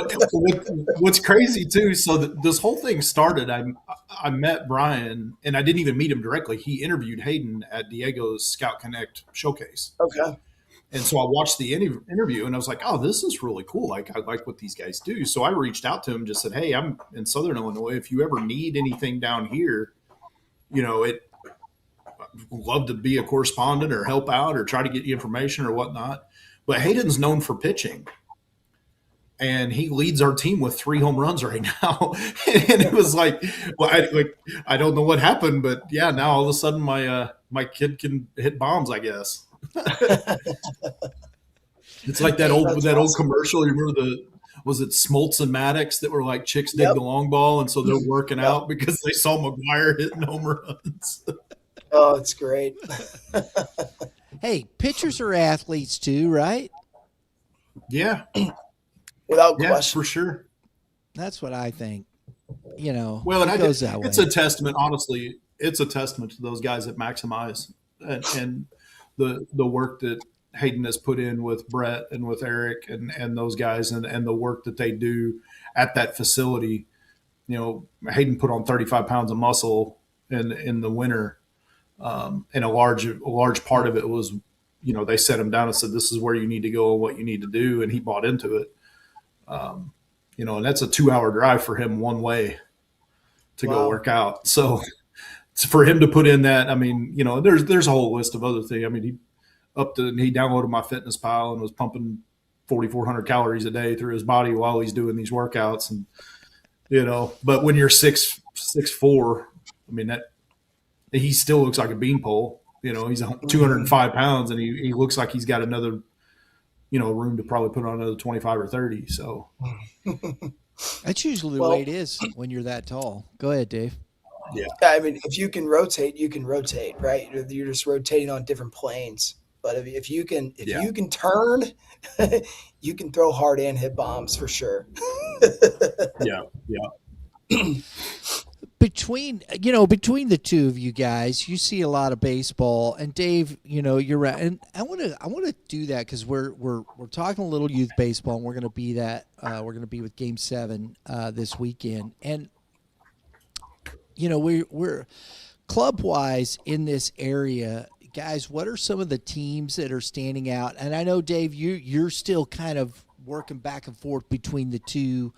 what's crazy too. So this whole thing started. I met Brian, and I didn't even meet him directly. He interviewed Hayden at Diego's Scout Connect showcase, Okay. and so I watched the interview, and I was like, "Oh, this is really cool. Like, I like what these guys do." So I reached out to him, just said, "Hey, I'm in Southern Illinois. If you ever need anything down here, it love to be a correspondent or help out or try to get you information or whatnot." But Hayden's known for pitching, and he leads our team with 3 home runs right now. And it was like, well, I don't know what happened, but yeah, now all of a sudden my kid can hit bombs, I guess. It's like that old commercial. You remember was it Smoltz and Maddox that were like chicks dig the long ball, and so they're working out because they saw McGuire hitting home runs. Oh, it's great. Hey, pitchers are athletes too, right? Yeah. Without Yeah, question. for sure. That's what I think. Well, and it goes that way. It's a testament, honestly. It's a testament to those guys that maximize and the work that Hayden has put in with Brett and with Eric and those guys and the work that they do at that facility. Hayden put on 35 pounds of muscle in the winter, and a large part of it was, they set him down and said, "This is where you need to go and what you need to do," and he bought into it. And that's a 2-hour drive for him one way to go work out. So for him to put in that, I mean, there's a whole list of other things. I mean, he downloaded my fitness pal and was pumping 4,400 calories a day through his body while he's doing these workouts. And, but when you're 6'4", I mean, that he still looks like a beanpole. He's 205 pounds and he looks like he's got another, room to probably put on another 25 or 30. So that's usually the way it is when you're that tall. Go ahead, Dave. Yeah. I mean, if you can rotate, you can rotate, right? You're just rotating on different planes. But if you can turn, you can throw hard and hit bombs for sure. Yeah. Between the two of you guys, you see a lot of baseball, and Dave, you're right. And I want to do that because we're talking a little youth baseball, and we're going to be with Game 7 this weekend, and we're club wise in this area, guys. What are some of the teams that are standing out? And I know, Dave, you're still kind of working back and forth between the two.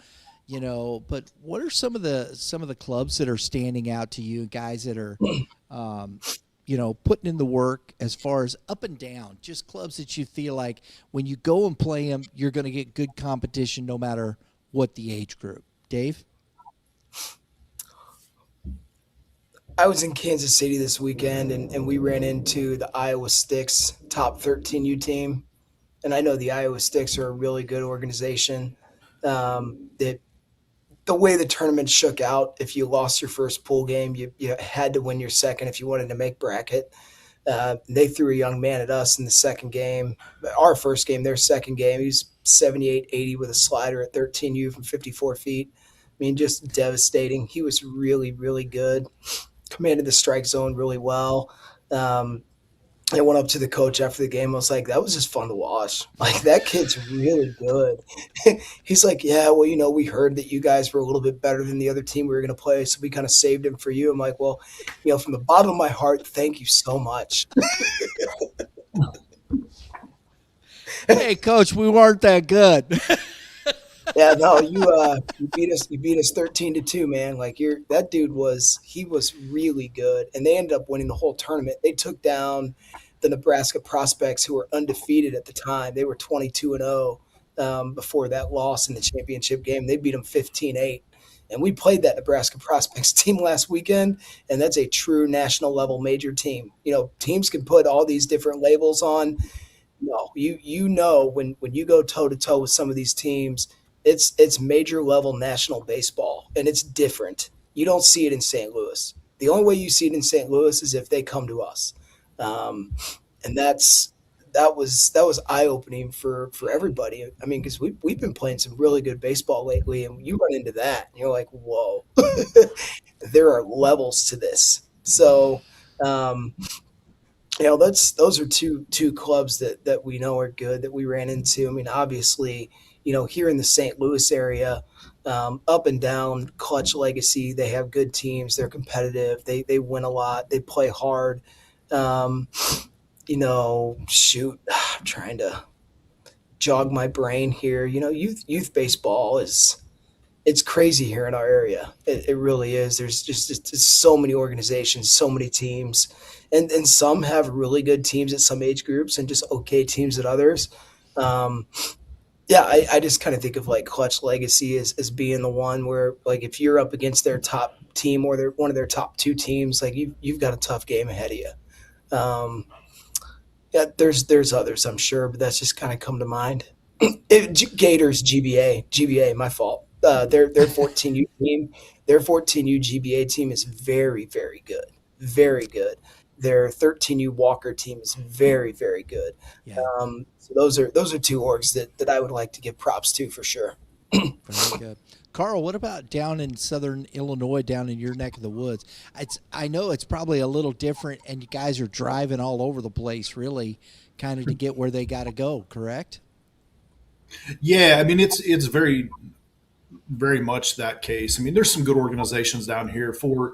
But what are some of the clubs that are standing out to you, guys that are, putting in the work as far as up and down, just clubs that you feel like when you go and play them, you're going to get good competition no matter what the age group. Dave? I was in Kansas City this weekend, and we ran into the Iowa Sticks top 13U team. And I know the Iowa Sticks are a really good organization. That the way the tournament shook out, if you lost your first pool game, you had to win your second if you wanted to make bracket. They threw a young man at us in the second game. Our first game, their second game, he was 78-80 with a slider at 13U from 54 feet. I mean, just devastating. He was really, really good. Commanded the strike zone really well. I went up to the coach after the game. I was like, that was just fun to watch. Like, that kid's really good. He's like, yeah, well, we heard that you guys were a little bit better than the other team we were going to play, so we kind of saved him for you. I'm like, well, from the bottom of my heart, thank you so much. Hey, Coach, we weren't that good. Yeah, no, you beat us 13-2, man. Like, that dude was really good, and they ended up winning the whole tournament. They took down the Nebraska Prospects, who were undefeated at the time. They were 22-0 before that loss in the championship game. They beat them 15-8, and we played that Nebraska Prospects team last weekend, and that's a true national level major team. Teams can put all these different labels on. No, when you go toe to toe with some of these teams, it's major level national baseball, and it's different. You don't see it in St. Louis. The only way you see it in St. Louis is if they come to us, and that was eye opening for everybody. I mean, because we've been playing some really good baseball lately, and you run into that, and you're like, whoa, there are levels to this. So. those are two clubs that we know are good that we ran into. I mean, obviously, here in the St. Louis area, up and down, Clutch Legacy, they have good teams. They're competitive. They win a lot. They play hard. Um, shoot, I'm trying to jog my brain here. Youth baseball it's crazy here in our area. It really is. There's just so many organizations, so many teams, and some have really good teams at some age groups and just okay teams at others. Um, yeah, I just kind of think of like Clutch Legacy as being the one where, like, if you're up against their top team or one of their top two teams, like you've got a tough game ahead of you. Um, yeah, there's others, I'm sure, but that's just kind of come to mind. Gators GBA, my fault. Their 14U team, their 14U GBA team is very, very good, very good. Their 13U Walker team is very, very good. Yeah. So those are two orgs that I would like to give props to for sure. Very good. Carl, what about down in southern Illinois, down in your neck of the woods? I know it's probably a little different, and you guys are driving all over the place, really, kind of to get where they got to go, correct? Yeah, I mean it's very very much that case. I mean, there's some good organizations down here for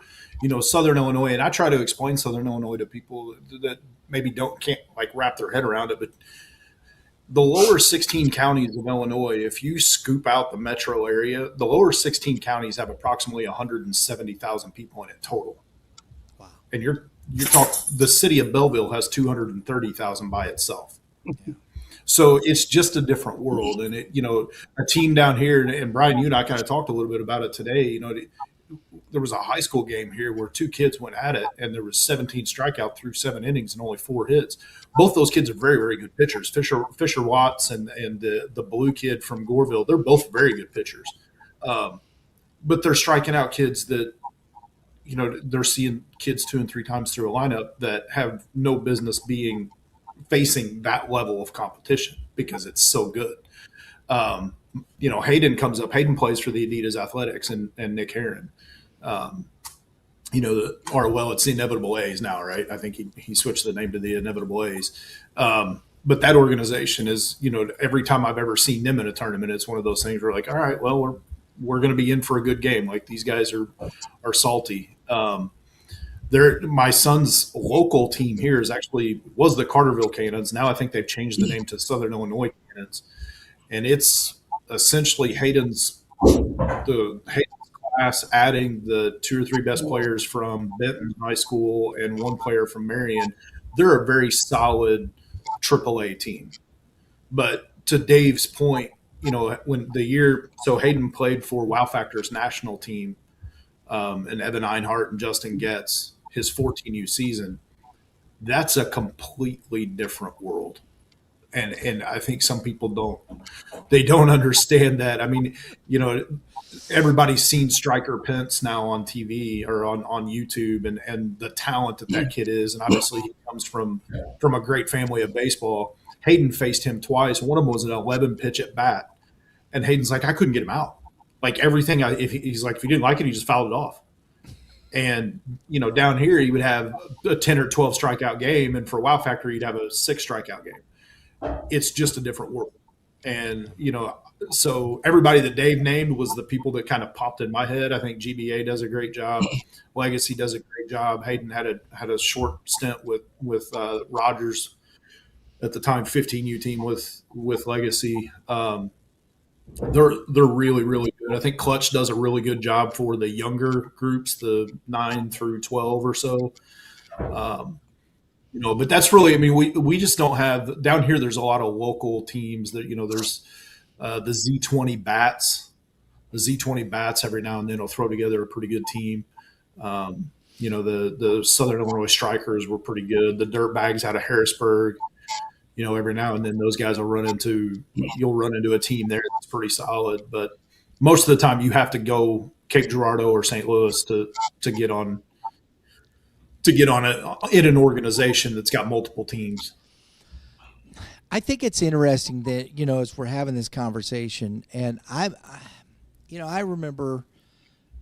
Southern Illinois, and I try to explain Southern Illinois to people that maybe can't like wrap their head around it, but the lower 16 counties of Illinois, if you scoop out the metro area, the lower 16 counties have approximately 170,000 people in it total. Wow. And you're talking, the city of Belleville has 230,000 by itself. Yeah. So it's just a different world. And a team down here, and Brian, you and I kind of talked a little bit about it today. There was a high school game here where two kids went at it, and there was 17 strikeout through 7 innings and only 4 hits. Both those kids are very, very good pitchers. Fisher Watts and the blue kid from Goreville, they're both very good pitchers. But they're striking out kids that, they're seeing kids 2 and 3 times through a lineup that have no business facing that level of competition because it's so good. Hayden comes up. Hayden plays for the Adidas Athletics and Nick Heron. It's the Inevitable A's now, right? I think he switched the name to the Inevitable A's. But that organization is, every time I've ever seen them in a tournament, it's one of those things where like, all right, well, we're going to be in for a good game. Like these guys are salty. My son's local team here was the Carterville Cannons. Now I think they've changed the name to Southern Illinois Cannons, and it's essentially Hayden's class, adding the 2 or 3 best players from Benton High School and 1 player from Marion. They're a very solid AAA team. But to Dave's point, Hayden played for Wow Factor's national team, and Evan Einhart and Justin Getz, his 14U season. That's a completely different world. And I think some people don't understand that. I mean, everybody's seen Striker Pence now on TV or on YouTube and the talent that kid is. And obviously he comes from a great family of baseball. Hayden faced him twice. One of them was an 11 pitch at bat. And Hayden's like, I couldn't get him out. Like everything, if he didn't like it, he just fouled it off. And, down here he would have a 10 or 12 strikeout game. And for Wow Factor, he'd have a 6 strikeout game. It's just a different world. And, so everybody that Dave named was the people that kind of popped in my head. I think GBA does a great job. Legacy does a great job. Hayden had a short stint with Rogers at the time, 15U team with Legacy. They're really, really good. I think Clutch does a really good job for the younger groups, the 9 through 12 or so. But that's really, I mean, we just don't have down here. There's a lot of local teams that, there's the Z20 Bats. The Z20 Bats every now and then will throw together a pretty good team. The Southern Illinois Strikers were pretty good. The Dirtbags out of Harrisburg. Every now and then those guys you'll run into a team there that's pretty solid. But most of the time you have to go Cape Girardeau or St. Louis to get on in an organization that's got multiple teams. I think it's interesting that, as we're having this conversation, and I remember,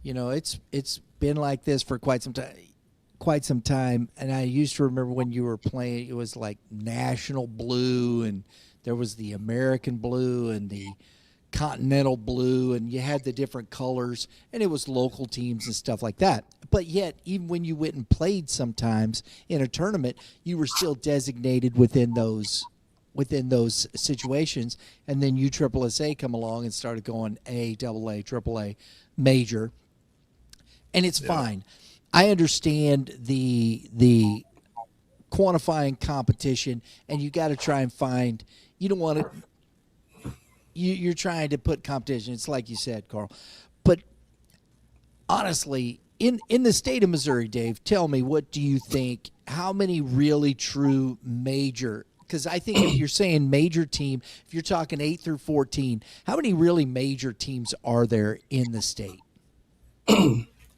it's been like this for quite some time. quite some time, and I used to remember when you were playing, it was like national blue, and there was the American blue and the continental blue, and you had the different colors, and it was local teams and stuff like that. But yet, even when you went and played sometimes in a tournament, you were still designated within those situations. And then USSSA come along and started going A, double A, triple A, major, and it's fine. I understand the quantifying competition, and you got to try and find. You don't want to. You're trying to put competition. It's like you said, Carl. But honestly, in the state of Missouri, Dave, tell me, what do you think? How many really true major? Because I think if you're saying major team, if you're talking 8 through 14, how many really major teams are there in the state?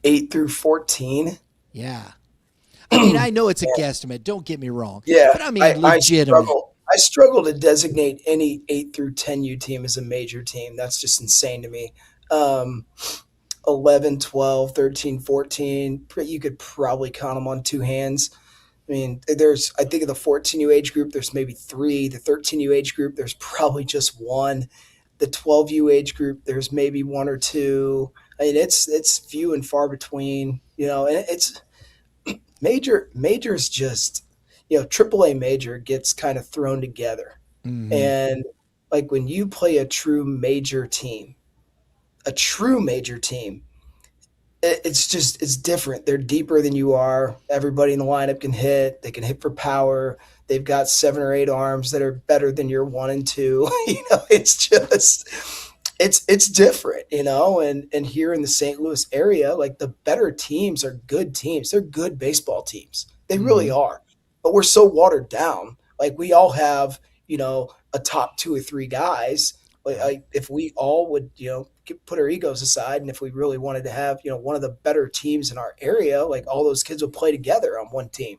8 through 14. Yeah. I mean, I know it's a guesstimate. Don't get me wrong. Yeah, But I mean, legitimate. I struggle to designate any 8 through 10U team as a major team. That's just insane to me. 11, 12, 13, 14, you could probably count them on two hands. I mean, I think of the 14U age group, there's maybe 3. The 13U age group, there's probably just 1. The 12U age group, there's maybe 1 or 2. I mean, it's few and far between, and it's majors just, AAA major gets kind of thrown together. Mm-hmm. And like when you play a true major team, it's different. They're deeper than you are. Everybody in the lineup can hit. They can hit for power. They've got 7 or 8 arms that are better than your 1 and 2. It's just, it's different, and here in the St. Louis area, like the better teams are good teams. They're good baseball teams. They really are. But we're so watered down. Like we all have, a top 2 or 3 guys. Like if we all would, put our egos aside, and if we really wanted to have, one of the better teams in our area, like all those kids would play together on one team.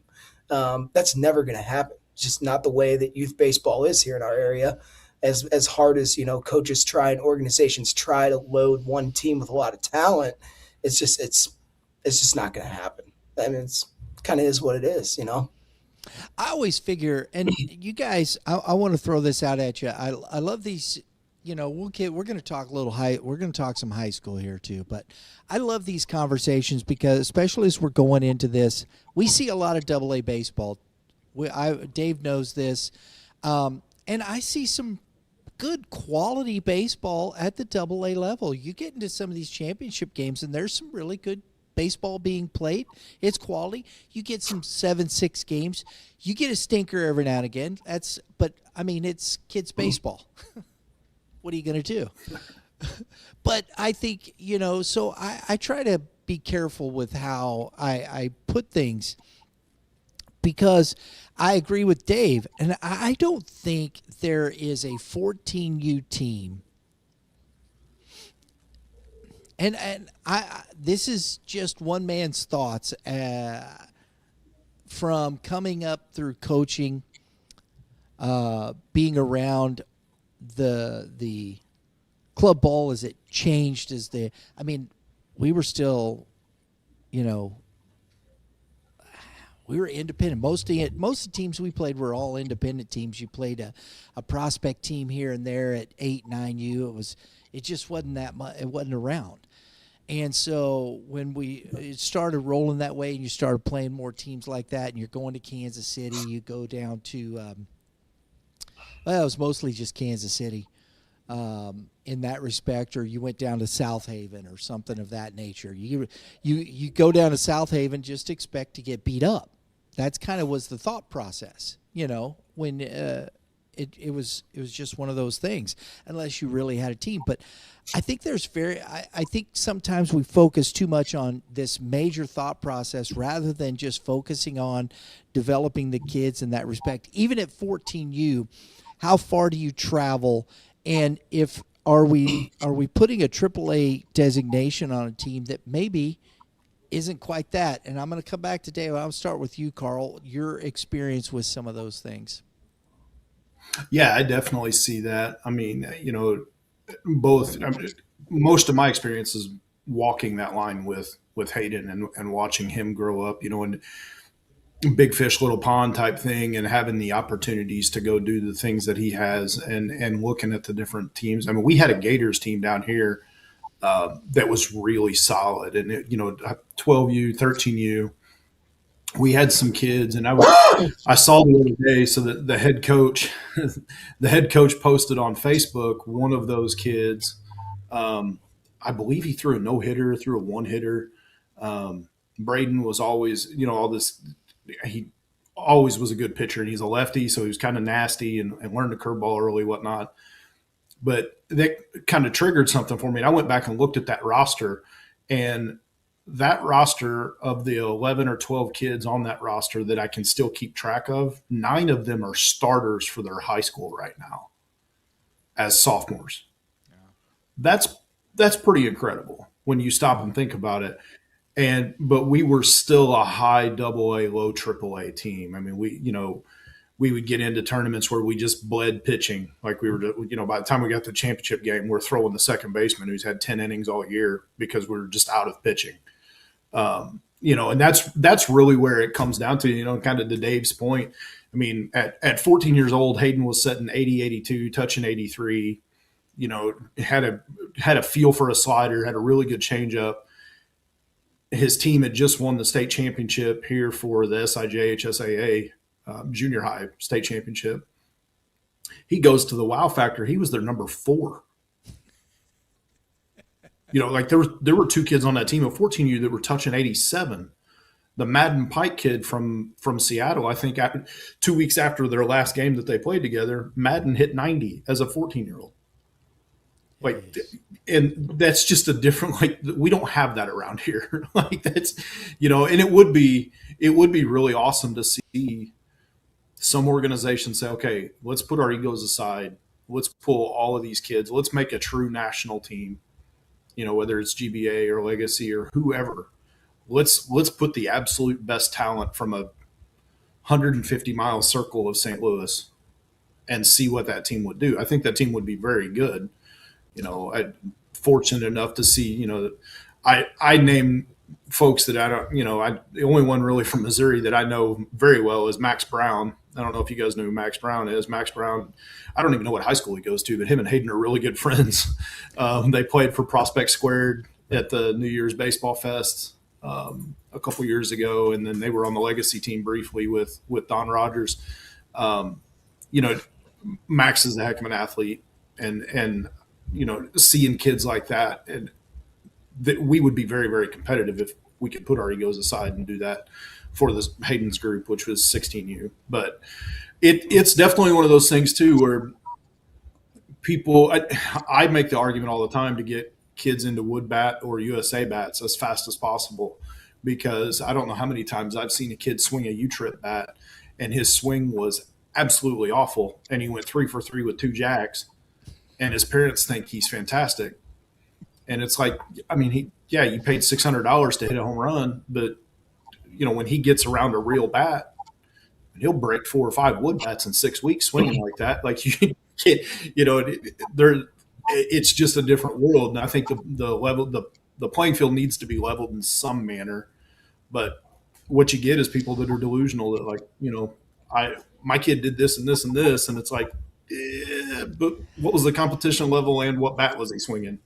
That's never going to happen. It's just not the way that youth baseball is here in our area. As hard as, coaches try and organizations try to load one team with a lot of talent, it's just not going to happen. I mean, it's kind of is what it is, I always figure, and you guys, I want to throw this out at you. I love these. We're going to talk we're going to talk some high school here too, but I love these conversations because, especially as we're going into this, we see a lot of AA baseball. Dave knows this, and I see some good quality baseball at the AA level. You get into some of these championship games, and there's some really good baseball being played. It's quality. You get some 7-6 games. You get a stinker every now and again. But I mean, it's kids baseball. What are you going to do? But I think, so I try to be careful with how I put things, because I agree with Dave, and I don't think there is a 14U team. And this is just one man's thoughts from coming up through coaching, being around the club ball as it changed we were still, we were independent. Most of the teams we played were all independent teams. You played a prospect team here and there at 8, 9U. It just wasn't that much. It wasn't around. And so when it started rolling that way, and you started playing more teams like that, and you're going to Kansas City, you go down to, it was mostly just Kansas City in that respect, or you went down to South Haven or something of that nature. You go down to South Haven, just expect to get beat up. That's kind of was the thought process, when it was just one of those things, unless you really had a team. But I think I think sometimes we focus too much on this major thought process rather than just focusing on developing the kids in that respect. Even at 14U, how far do you travel? And are we putting a AAA designation on a team that maybe isn't quite that? And I'm going to come back to Dave. I'll start with you, Carl, your experience with some of those things. Yeah, I definitely see that. I mean, most of my experience is walking that line with with Hayden and watching him grow up, and big fish, little pond type thing, and having the opportunities to go do the things that he has, and looking at the different teams. I mean, we had a Gators team down here that was really solid, and 12U, 13U. We had some kids, and I saw the other day. So the head coach, the head coach posted on Facebook one of those kids. I believe he threw a no hitter, threw a one hitter. Braden was always, all this. He always was a good pitcher, and he's a lefty, so he was kind of nasty and learned the curveball early, whatnot. But that kind of triggered something for me. And I went back and looked at that roster, and that roster of the 11 or 12 kids on that roster that I can still keep track of, 9 of them are starters for their high school right now as sophomores. Yeah. That's pretty incredible when you stop and think about it. But we were still a high AA, low AAA team. I mean, we would get into tournaments where we just bled pitching. Like we were, by the time we got to the championship game, we're throwing the second baseman who's had 10 innings all year because we were just out of pitching. And that's really where it comes down to, kind of to Dave's point. I mean, at 14 years old, Hayden was setting 80, 82, touching 83, had a feel for a slider, had a really good changeup. His team had just won the state championship here for the SIJ HSAA junior high state championship. He goes to the wow factor. He was their number 4. Like there were 2 kids on that team of 14U that were touching 87. The Madden Pike kid from Seattle, I think 2 weeks after their last game that they played together, Madden hit 90 as a 14-year-old. Like, and that's just a different, we don't have that around here. That's, and it would be really awesome to see some organizations say, okay, let's put our egos aside. Let's pull all of these kids. Let's make a true national team, whether it's GBA or Legacy or whoever. Let's put the absolute best talent from a 150-mile circle of St. Louis and see what that team would do. I think that team would be very good. I'm fortunate enough to see, I name folks that I don't, the only one really from Missouri that I know very well is Max Brown. I don't know if you guys know who Max Brown is. Max Brown, I don't even know what high school he goes to, but him and Hayden are really good friends. They played for Prospect Squared at the New Year's Baseball Fest a couple years ago, and then they were on the Legacy team briefly with Don Rogers. Max is a heck of an athlete, and seeing kids like that, and that we would be very, very competitive if we could put our egos aside and do that for this Hayden's group, which was 16U. But it's definitely one of those things too, where people, I make the argument all the time to get kids into wood bat or USA bats as fast as possible, because I don't know how many times I've seen a kid swing a U-trip bat and his swing was absolutely awful, and he went 3 for 3 with 2 jacks, and his parents think he's fantastic. And it's like, I mean, you paid $600 to hit a home run, but when he gets around a real bat, he'll break 4 or 5 wood bats in 6 weeks swinging like that. Like, you can't, it's just a different world. And I think the level, the playing field needs to be leveled in some manner. But what you get is people that are delusional that my kid did this and this and this, and it's like, but what was the competition level and what bat was he swinging?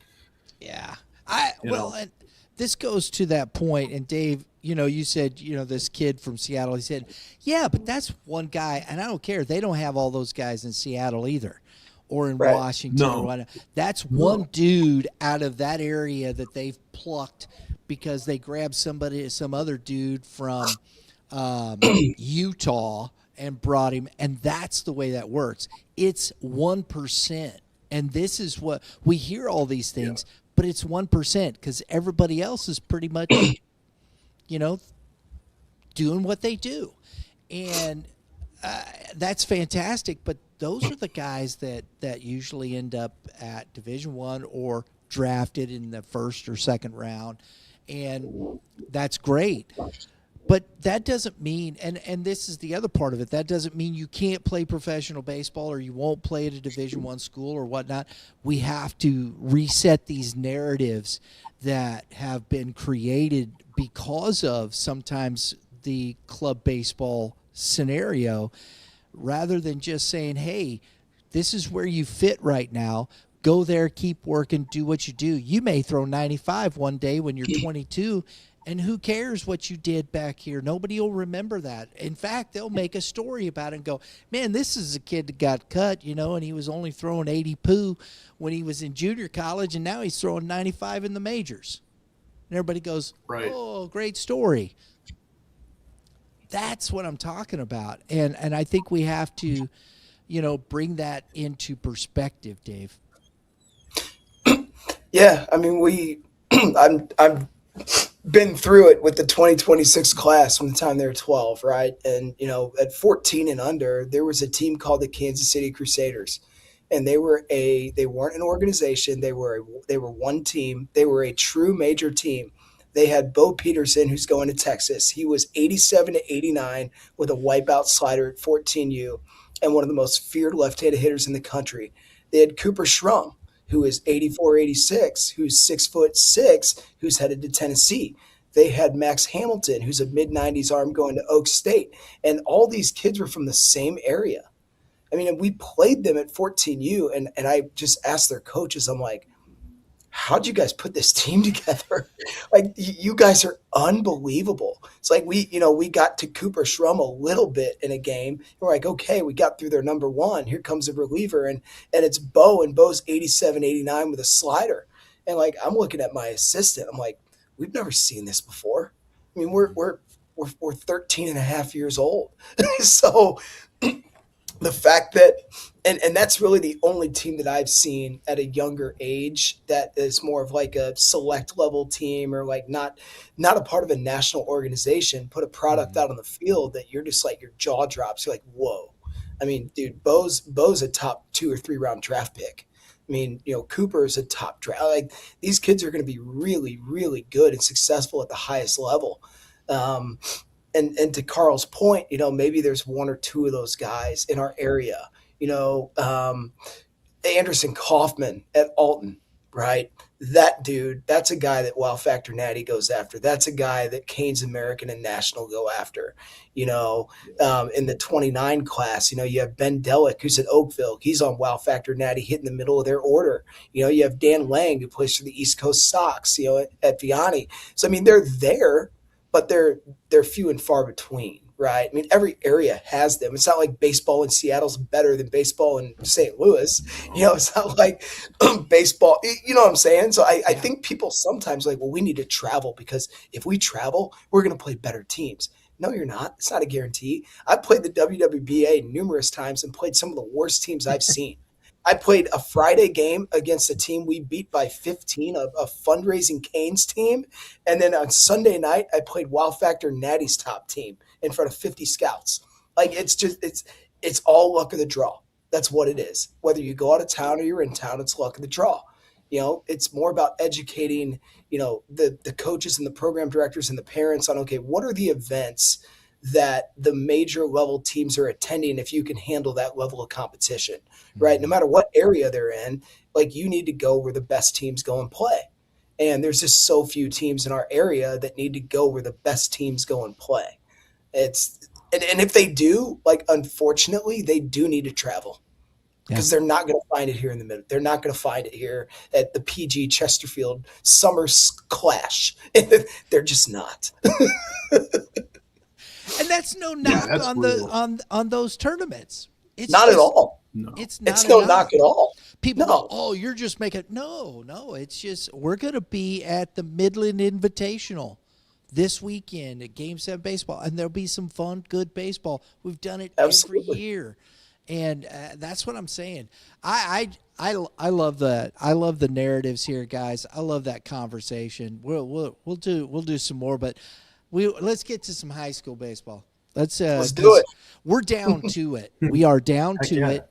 Yeah. And this goes to that point, and Dave, you said, this kid from Seattle, he said, yeah, but that's one guy, and I don't care. They don't have all those guys in Seattle either, or in Washington. No. Or whatnot. That's one dude out of that area that they've plucked because they grabbed some other dude from Utah and brought him, and that's the way that works. It's 1%, and this is what we hear all these things, but it's 1% because everybody else is pretty much, doing what they do, and that's fantastic. But those are the guys that usually end up at Division I or drafted in the first or second round, and that's great. But that doesn't mean, and this is the other part of it, that doesn't mean you can't play professional baseball or you won't play at a Division I school or whatnot. We have to reset these narratives that have been created because of sometimes the club baseball scenario, rather than just saying, hey, this is where you fit right now. Go there, keep working, do what you do. You may throw 95 one day when you're 22, and who cares what you did back here? Nobody will remember that. In fact, they'll make a story about it and go, man, this is a kid that got cut, and he was only throwing 80 poo when he was in junior college, and now he's throwing 95 in the majors. And everybody goes, Right. oh, great story. That's what I'm talking about. And I think we have to, bring that into perspective, Dave. Yeah, I mean, I've been through it with the 2026 class from the time they were 12, right? And at 14 and under, there was a team called the Kansas City Crusaders, and they weren't an organization. They were one team. They were a true major team. They had Bo Peterson, who's going to Texas. He was 87 to 89 with a wipeout slider at 14U, and one of the most feared left-handed hitters in the country. They had Cooper Schrum, who is 84, 86, who's 6'6", who's headed to Tennessee. They had Max Hamilton, who's a mid-90s arm going to Oak State. And all these kids were from the same area. I mean, and we played them at 14U, and I just asked their coaches, I'm like, how'd you guys put this team together? Like, you guys are unbelievable. It's like we got to Cooper Schrum a little bit in a game. And we're like, okay, we got through their number one. Here comes a reliever, and it's Bo, and Bo's 87, 89 with a slider. And like, I'm looking at my assistant. I'm like, we've never seen this before. I mean, we're 13 and a half years old. So the fact that, and that's really the only team that I've seen at a younger age that is more of like a select level team, or like not a part of a national organization, put a product out on the field that you're just like, your jaw drops. You're like, whoa. I mean, dude, Bo's a top 2 or 3 round draft pick. I mean, Cooper is a top draft. Like, these kids are going to be really, really good and successful at the highest level. And to Carl's point, maybe there's 1 or 2 of those guys in our area. Anderson Kaufman at Alton, right? That dude, that's a guy that Wow Factor Natty goes after. That's a guy that Canes American and National go after. In the 29 class, you have Ben Delick, who's at Oakville. He's on Wow Factor Natty, hitting the middle of their order. You have Dan Lang, who plays for the East Coast Sox, at Vianney. So, I mean, they're there, but they're few and far between, right? I mean, every area has them. It's not like baseball in Seattle's better than baseball in St. Louis. It's not like baseball, you know what I'm saying? So I think people sometimes like, well, we need to travel, because if we travel, we're going to play better teams. No, you're not. It's not a guarantee. I played the WWBA numerous times and played some of the worst teams I've seen. I played a Friday game against a team we beat by 15, a fundraising Canes team. And then on Sunday night, I played Wow Factor Natty's top team in front of 50 scouts. Like, it's all luck of the draw. That's what it is. Whether you go out of town or you're in town, it's luck of the draw. It's more about educating, the coaches and the program directors and the parents on, okay, what are the events that the major level teams are attending if you can handle that level of competition, right? No matter what area they're in, like, you need to go where the best teams go and play. And there's just so few teams in our area that need to go where the best teams go and play. And if they do, like, unfortunately, they do need to travel, because they're not going to find it here in the middle. They're not going to find it here at the PG Chesterfield Summer Clash. They're just not. And that's no knock on those tournaments. It's not just, at all. No. It's no knock at all. People go, oh, you're just making – no. It's just, we're going to be at the Midland Invitational this weekend at Game 7 baseball, and there'll be some fun, good baseball. We've done it every year. And that's what I'm saying. I love that. I love the narratives here, guys. I love that conversation. We'll do some more, but let's get to some high school baseball. Let's do it. We're down to it. We are down to it.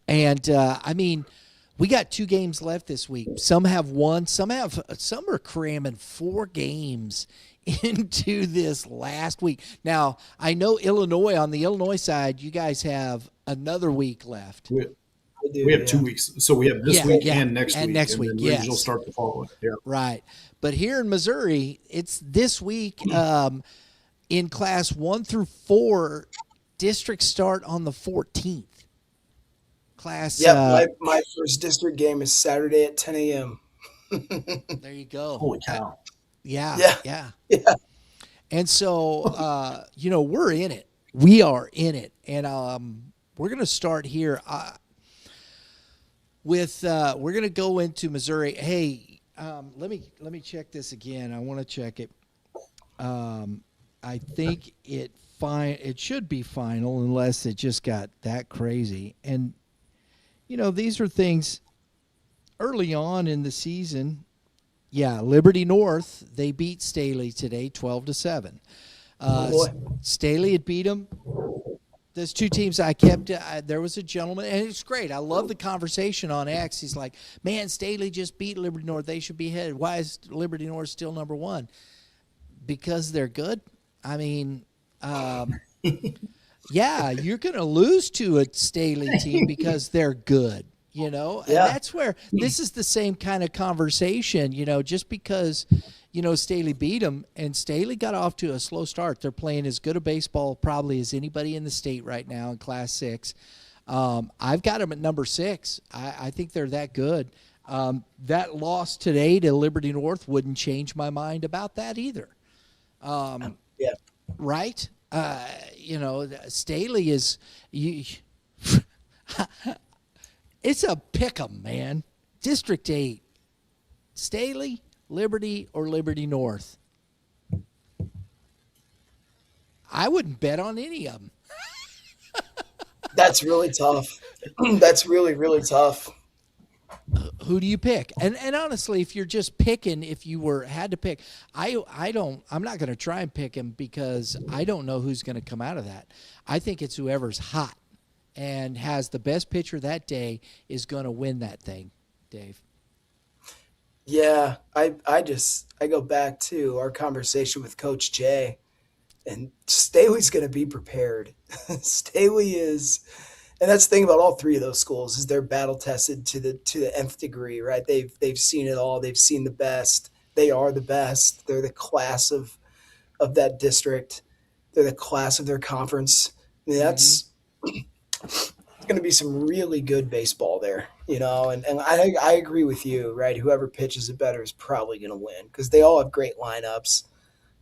And I mean, we got 2 games left this week. Some have 1. Some are cramming 4 games into this last week. Now, I know Illinois, on the Illinois side, you guys have another week left. We have 2 weeks. So we have this week and next week. Next and week, then yes. regional start the following. Yeah. Right. But here in Missouri, it's this week in class 1 through 4, districts start on the 14th. Class. Yeah, my first district game is Saturday at 10 a.m. There you go. Holy cow. Yeah. And so, we're in it. We are in it. And we're going to start here with we're going to go into Missouri. Hey, let me check this again. I want to check it. I think it should be final unless it just got that crazy. And these are things early on in the season. Yeah, Liberty North, they beat Staley today 12-7. Staley had beat them. Those two teams I kept, there was a gentleman, and it's great. I love the conversation on X. He's like, man, Staley just beat Liberty North. They should be headed. Why is Liberty North still number one? Because they're good. I mean, yeah, you're going to lose to a Staley team because they're good, And that's where this is the same kind of conversation, just because, Staley beat them, and Staley got off to a slow start. They're playing as good a baseball probably as anybody in the state right now in Class 6. I've got them at number 6. I think they're that good. That loss today to Liberty North wouldn't change my mind about that either. Right? Staley is it's a pick'em, man. District 8. Staley, Liberty, or Liberty North. I wouldn't bet on any of them. That's really tough. That's really, really tough. Who do you pick? And honestly, if you're just picking, if you had to pick, I'm not going to try and pick him because I don't know who's going to come out of that. I think it's whoever's hot and has the best pitcher that day is going to win that thing, Dave. Yeah, I go back to our conversation with Coach Jay, and Staley's going to be prepared. Staley is. And that's the thing about all three of those schools is they're battle tested to the nth degree, right? They've seen it all. They've seen the best. They are the best. They're the class of that district. They're the class of their conference. I mean, that's going to be some really good baseball there, And I agree with you, right? Whoever pitches it better is probably going to win because they all have great lineups.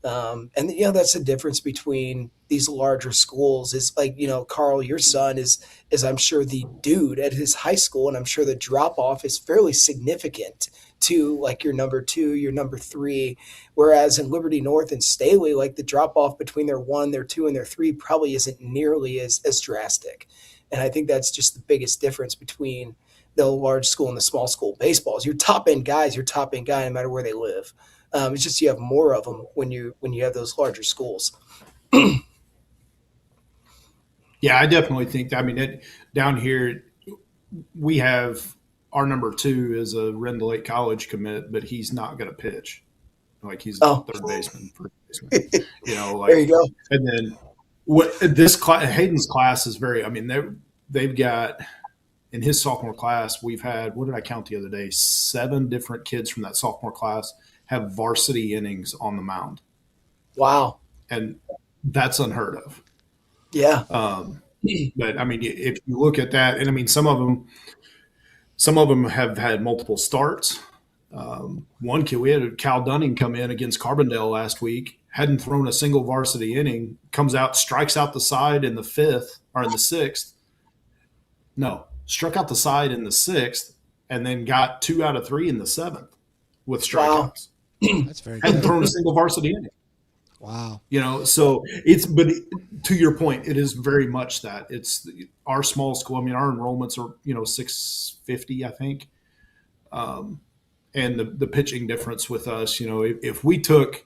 And that's the difference between these larger schools is like, Carl, your son is I'm sure the dude at his high school, and I'm sure the drop off is fairly significant to like your number 2, your number 3. Whereas in Liberty North and Staley, like the drop off between their 1, their 2, and their 3 probably isn't nearly as drastic. And I think that's just the biggest difference between the large school and the small school baseballs. Your top end guy is your top end guy no matter where they live. It's just you have more of them when you have those larger schools. Yeah, I definitely think. Down here, we have our number 2 is a Rendell Lake College commit, but he's not going to pitch. Like he's third baseman, first baseman. There you go. And then this Hayden's class is very. They've got in his sophomore class. We've had, what did I count the other day? 7 different kids from that sophomore class have varsity innings on the mound. Wow. And that's unheard of. Yeah. But if you look at that, and some of them have had multiple starts. One kid, we had Cal Dunning come in against Carbondale last week, hadn't thrown a single varsity inning, comes out, strikes out the side in the 5th or in the 6th. No, struck out the side in the 6th and then got 2 out of 3 in the 7th with strikeouts. Wow. That's very Hadn't good. thrown a single varsity inning. Wow. So but to your point, it is very much that. It's our small school. Our enrollments are, 650, I think. And the pitching difference with us, if we took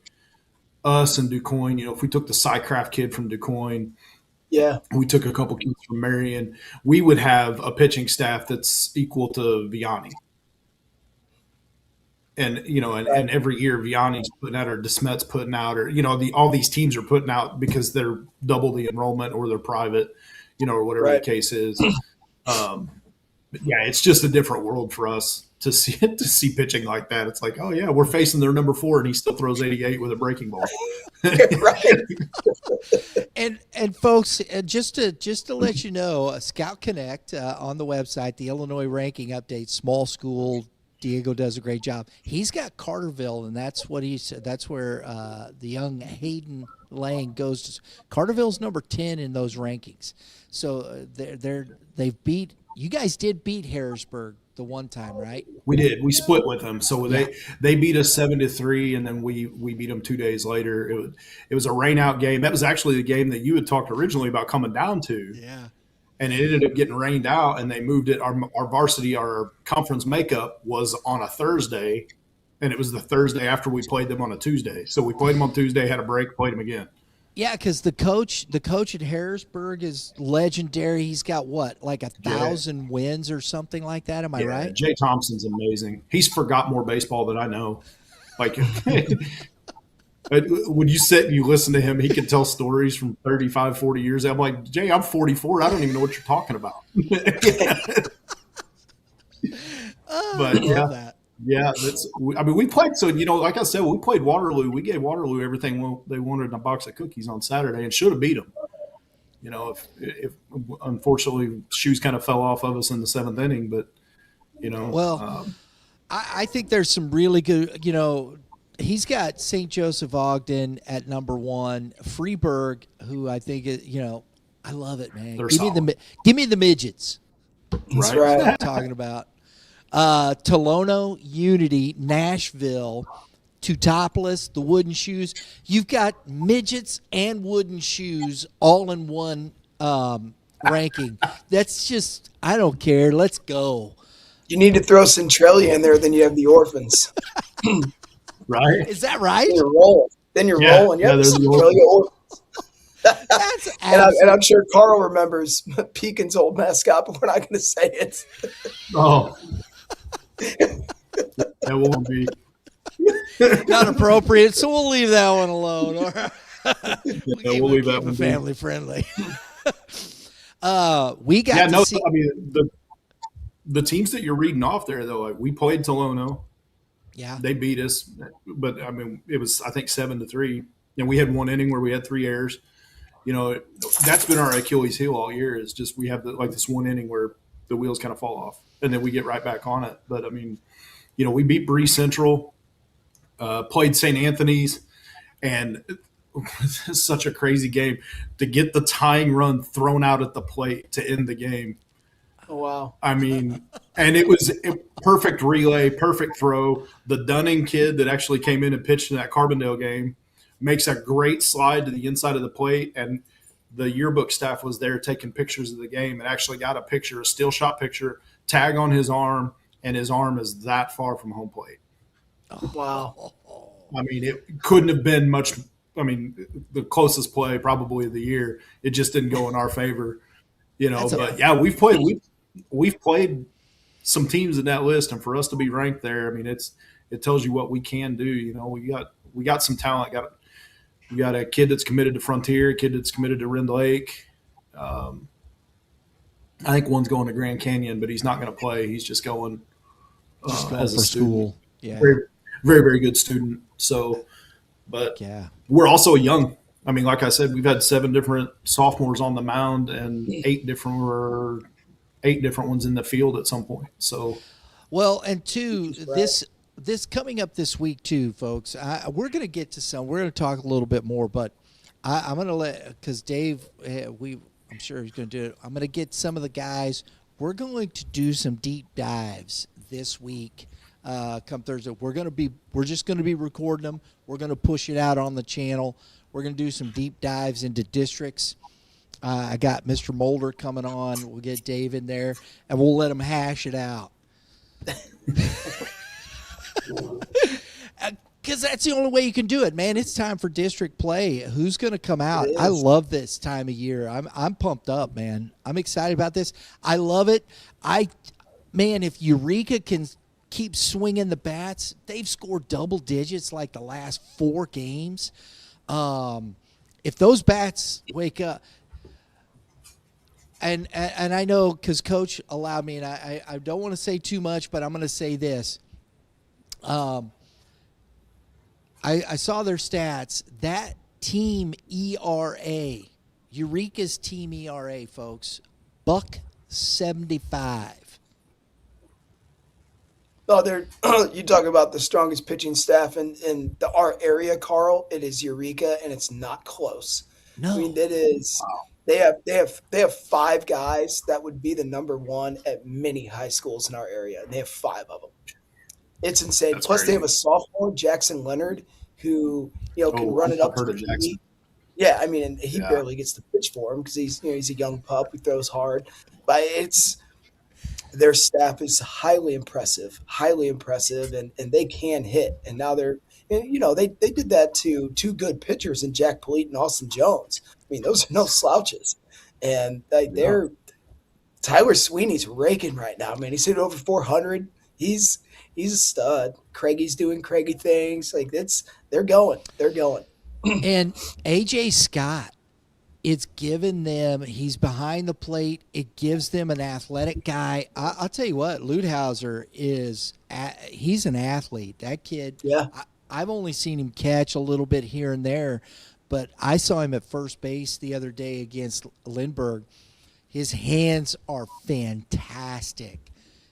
us and DuQuoin, if we took the Cycraft kid from DuQuoin, yeah, we took a couple kids from Marion, we would have a pitching staff that's equal to Vianney. and and every year Vianney's putting out or DeSmet's putting out, or all these teams are putting out because they're double the enrollment or they're private, or whatever the case is. But yeah, it's just a different world for us to see pitching like that. It's like, oh yeah, we're facing their number 4 and he still throws 88 with a breaking ball. Right. And folks, just to let you know, Scout Connect on the website, the Illinois ranking update, small school. Diego does a great job. He's got Carterville, and that's where the young Hayden Lang goes to. Carterville's number 10 in those rankings. So they've beat. You guys did beat Harrisburg the one time, right? We did. We split with them. So they beat us 7-3, and then we beat them 2 days later. It was a rain out game. That was actually the game that you had talked originally about coming down to. Yeah. And it ended up getting rained out, and they moved it. Our varsity, our conference makeup was on a Thursday, and it was the Thursday after we played them on a Tuesday. So we played them on Tuesday, had a break, played them again. Yeah, because the coach at Harrisburg is legendary. He's got like 1,000 wins or something like that. Am I right? Jay Thompson's amazing. He's forgot more baseball than I know. Like, when you sit and you listen to him, he can tell stories from 35, 40 years. I'm like, Jay, I'm 44. I don't even know what you're talking about. But yeah, we played. So, like I said, we played Waterloo. We gave Waterloo everything they wanted in a box of cookies on Saturday and should have beat them. If unfortunately shoes kind of fell off of us in the 7th inning, but I think there's some really good, he's got St. Joseph Ogden at number 1, Freeburg, who I think is, I love it, man. Give me the midgets. That's right. What I'm talking about. Tolono, Unity, Nashville, Teutopolis, the Wooden Shoes. You've got midgets and wooden shoes all in one ranking. That's just, I don't care. Let's go. You need to throw Centralia in there, then you have the orphans. Right? Is that right? Then you're rolling. Yep, there's Centralia orphans. That's and I'm sure Carl remembers Pekin's old mascot, but we're not going to say it. Oh. That won't be. Not appropriate, so we'll leave that one alone. All right. We'll leave that one family friendly. We got to see. I mean, the teams that you're reading off there, though, like we played Tolono. Yeah, they beat us, but I mean, it was I think 7-3. And we had one inning where we had 3 errors. That's been our Achilles heel all year. Is just we have this one inning where the wheels kind of fall off, and then we get right back on it. But I mean, we beat Bree Central, played St. Anthony's, and it's such a crazy game to get the tying run thrown out at the plate to end the game. Oh, wow. I mean, and it was a perfect relay, perfect throw. The Dunning kid that actually came in and pitched in that Carbondale game makes a great slide to the inside of the plate, and the yearbook staff was there taking pictures of the game and actually got a still shot picture, tag on his arm, and his arm is that far from home plate. Oh, wow. I mean, it couldn't have been much – I mean, the closest play probably of the year. It just didn't go in our favor, But, yeah, we've played some teams in that list, and for us to be ranked there, I mean, it tells you what we can do. We got some talent. We got a kid that's committed to Frontier, a kid that's committed to Rend Lake. I think one's going to Grand Canyon, but he's not going to play. He's just going as a student. Yeah, very, very, very good student. So, but we're also young. I mean, like I said, we've had 7 different sophomores on the mound and 8 different ones in the field at some point. So, well, and this coming up this week too, folks. We're going to get to we're going to talk a little bit more, but I'm going to because Dave, I'm sure he's going to do it. I'm going to get some of the guys. We're going to do some deep dives this week. Come Thursday, we're just going to be recording them. We're going to push it out on the channel. We're going to do some deep dives into districts. I got Mr. Mulder coming on. We'll get Dave in there, and we'll let him hash it out. Because that's the only way you can do it, man. It's time for district play. Who's going to come out? I love this time of year. I'm pumped up, man. I'm excited about this. I love it. If Eureka can keep swinging the bats. They've scored double digits like the last 4 games. If those bats wake up, and I know because Coach allowed me, and I don't want to say too much, but I'm going to say this. I saw their stats. That team ERA, Eureka's team ERA, folks, $1.75. No, they're you talk about the strongest pitching staff in our area, Carl. It is Eureka, and it's not close. No. I mean, it is. They have 5 guys that would be the number 1 at many high schools in our area, and they have 5 of them. It's insane. That's Plus, crazy. they have a sophomore, Jackson Leonard, who can run it up to the Jackson. key. Yeah, I mean, and he Yeah. barely gets the pitch for him because he's a young pup who throws hard. But their staff is highly impressive, and they can hit. And now they did that to 2 good pitchers in Jack Polite and Austin Jones. I mean, those are no slouches. And they're Tyler Sweeney's raking right now. Man, he's hitting over 400. He's a stud. Craigie's doing Craigie things. Like they're going. And AJ Scott, it's given them, he's behind the plate. It gives them an athletic guy. I'll tell you what, Ludhauser he's an athlete. That kid, Yeah. I've only seen him catch a little bit here and there, but I saw him at first base the other day against Lindbergh. His hands are fantastic.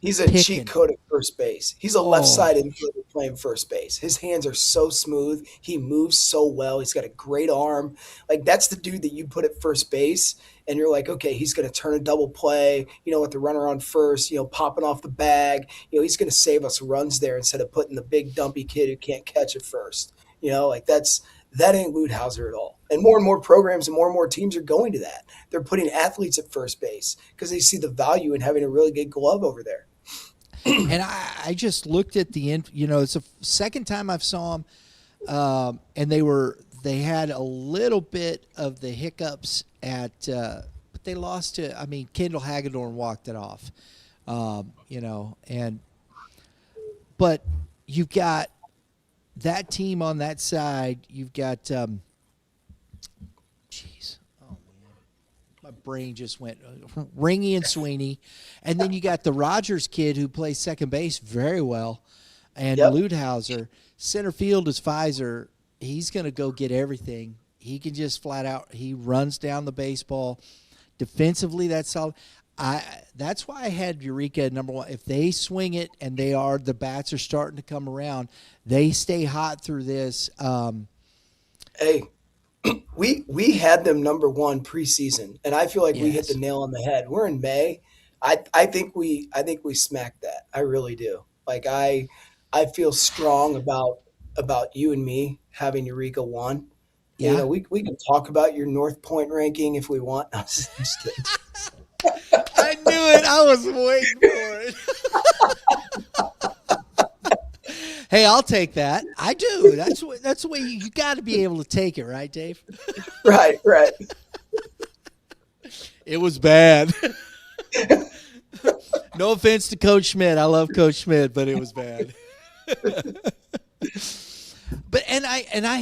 He's a Picking. cheat code at first base. He's a left-sided infielder playing first base. His hands are so smooth. He moves so well. He's got a great arm. Like, that's the dude that you put at first base, and you're like, okay, he's going to turn a double play, with the runner on first, popping off the bag. He's going to save us runs there instead of putting the big dumpy kid who can't catch at first. That ain't Ludhauser at all. And more programs and more teams are going to that. They're putting athletes at first base because they see the value in having a really good glove over there. And I just looked at the end. It's the second time I've saw them, and they had a little bit of the hiccups but they lost to. I mean, Kendall Hagedorn walked it off, but you've got that team on that side. You've got, my brain just went Ringy and Sweeney, and then you got the Rogers kid who plays second base very well, and Ludhauser. Center field is Pfizer. He's going to go get everything. He can just flat out. He runs down the baseball. Defensively, that's solid. That's why I had Eureka at number 1. If they swing it and the bats are starting to come around, they stay hot through this. Hey. We had them number 1 preseason, and I feel like we hit the nail on the head. We're in May. I think we smacked that. I really do. Like I feel strong about you and me having Eureka 1. Yeah. We can talk about your North Point ranking if we want. I'm just kidding. I knew it. I was waiting for it. Hey, I'll take that. I do. That's the way you got to be able to take it, right, Dave? Right. It was bad. No offense to Coach Schmidt. I love Coach Schmidt, but it was bad. But I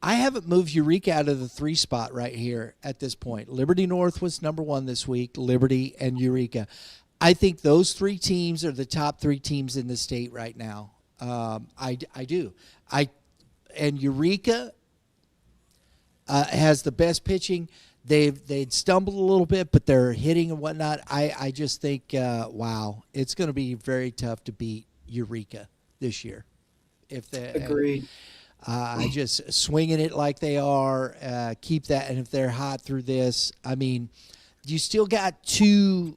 haven't moved Eureka out of the 3 spot right here at this point. Liberty North was number 1 this week. Liberty and Eureka. I think those 3 teams are the top 3 teams in the state right now. I do. And Eureka has the best pitching. They'd stumbled a little bit, but they're hitting and whatnot. I just think, wow, it's going to be very tough to beat Eureka this year. Agreed. I just swinging it like they are. Keep that, and if they're hot through this, I mean, you still got 2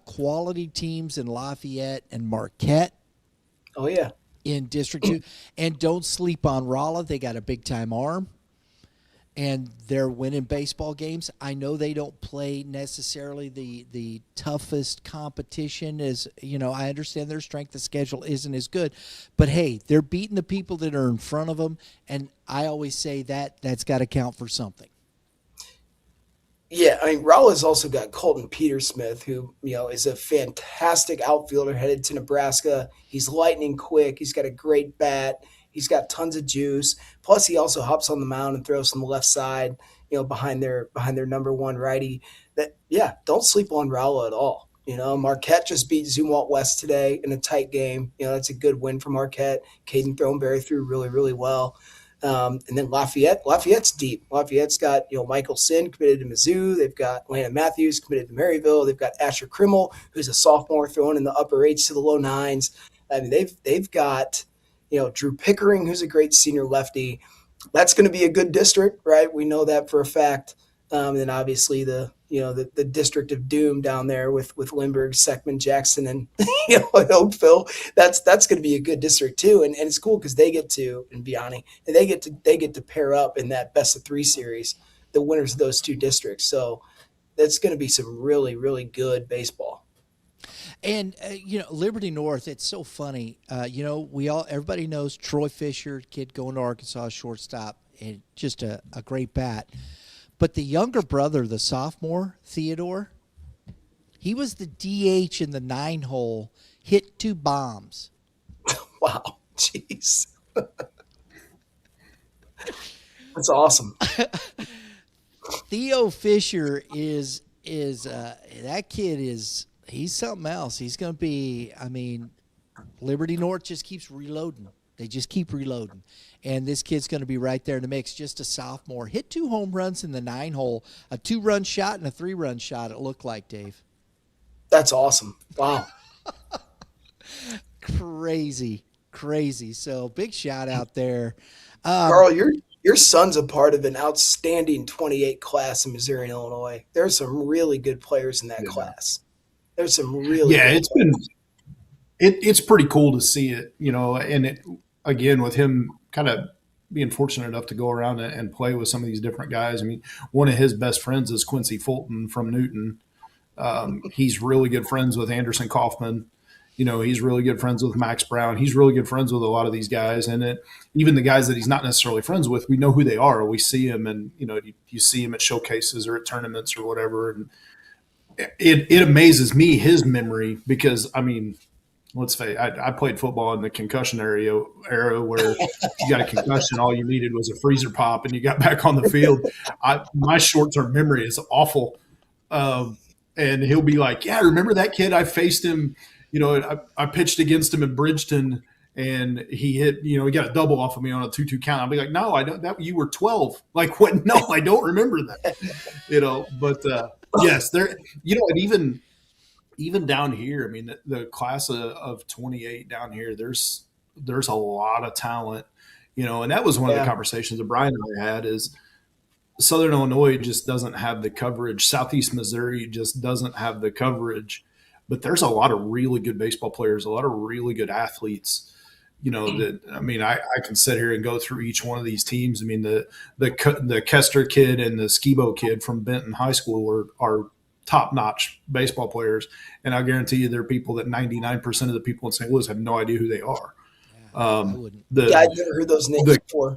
quality teams in Lafayette and Marquette. Oh yeah. In District 2. And don't sleep on Rolla. They got a big-time arm, and they're winning baseball games. I know they don't play necessarily the toughest competition. I understand their strength of schedule isn't as good. But, hey, they're beating the people that are in front of them, and I always say that's got to count for something. Yeah, I mean, Rolla's also got Colton Petersmith, who, is a fantastic outfielder headed to Nebraska. He's lightning quick. He's got a great bat. He's got tons of juice. Plus, he also hops on the mound and throws from the left side, behind their number one righty. Don't sleep on Rolla at all. Marquette just beat Zumwalt West today in a tight game. That's a good win for Marquette. Caden Throneberry threw really, really well. And then Lafayette's deep. Lafayette's got, Michael Sin committed to Mizzou. They've got Landon Matthews committed to Maryville. They've got Asher Krimmel, who's a sophomore throwing in the upper eights to the low nines. I mean, they've got, Drew Pickering, who's a great senior lefty. That's going to be a good district, right? We know that for a fact. And then obviously the district of doom down there with Lindbergh, Seckman, Jackson, and Oakville. That's going to be a good district too, and it's cool because they get to, and Vianney, and they get to pair up in that best of 3 series, the winners of those 2 districts. So that's going to be some really, really good baseball. And Liberty North, it's so funny. Everybody knows Troy Fisher, kid going to Arkansas, shortstop, and just a great bat. But the younger brother, the sophomore, Theodore, he was the DH in the 9-hole, hit 2 bombs. Wow, jeez. That's awesome. Theo Fisher is that kid is, he's something else. He's going to be, Liberty North just keeps reloading. They just keep reloading. And this kid's going to be right there in the mix, just a sophomore. Hit 2 home runs in the 9-hole, a 2-run shot and a 3-run shot, it looked like, Dave. That's awesome. Wow. Crazy. So big shout out there. Carl, your son's a part of an outstanding 28 class in Missouri and Illinois. There's some really good players in that class. There's some really good players. It's pretty cool to see it, and again, with him kind of being fortunate enough to go around and play with some of these different guys. I mean, one of his best friends is Quincy Fulton from Newton. He's really good friends with Anderson Kaufman. He's really good friends with Max Brown. He's really good friends with a lot of these guys. And even the guys that he's not necessarily friends with, we know who they are. We see him, and, you see him at showcases or at tournaments or whatever. And it amazes me, his memory, because, let's say I played football in the concussion era where you got a concussion, all you needed was a freezer pop, and you got back on the field. My short-term memory is awful. And he'll be like, yeah, remember that kid? I faced him, I pitched against him in Bridgeton, and he hit, he got a double off of me on a 2-2 count. I'll be like, no, I don't. That you were 12. Like, what? No, I don't remember that. But yes, there. And even down here, the class of 28 down here, there's a lot of talent, and that was one of the conversations that Brian and I had is Southern Illinois just doesn't have the coverage. Southeast Missouri just doesn't have the coverage, but there's a lot of really good baseball players, a lot of really good athletes, I can sit here and go through each one of these teams. The Kester kid and the Skibo kid from Benton High School are top-notch baseball players, and I guarantee you there are people that 99% of the people in St. Louis have no idea who they are. I've never heard those names before.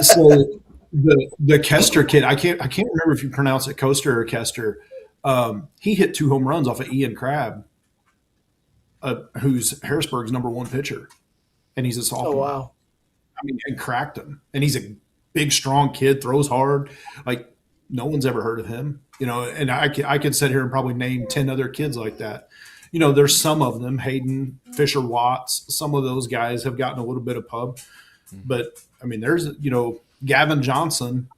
So the Kester kid, I can't remember if you pronounce it Coaster or Kester. He hit 2 home runs off of Ian Crabb, who's Harrisburg's number 1 pitcher, and he's a sophomore. Oh, wow. And cracked him, and he's a big, strong kid, throws hard. Like, no one's ever heard of him, and I could sit here and probably name 10 other kids like that. There's some of them, Hayden, Fisher, Watts, some of those guys have gotten a little bit of pub. But, there's, Gavin Johnson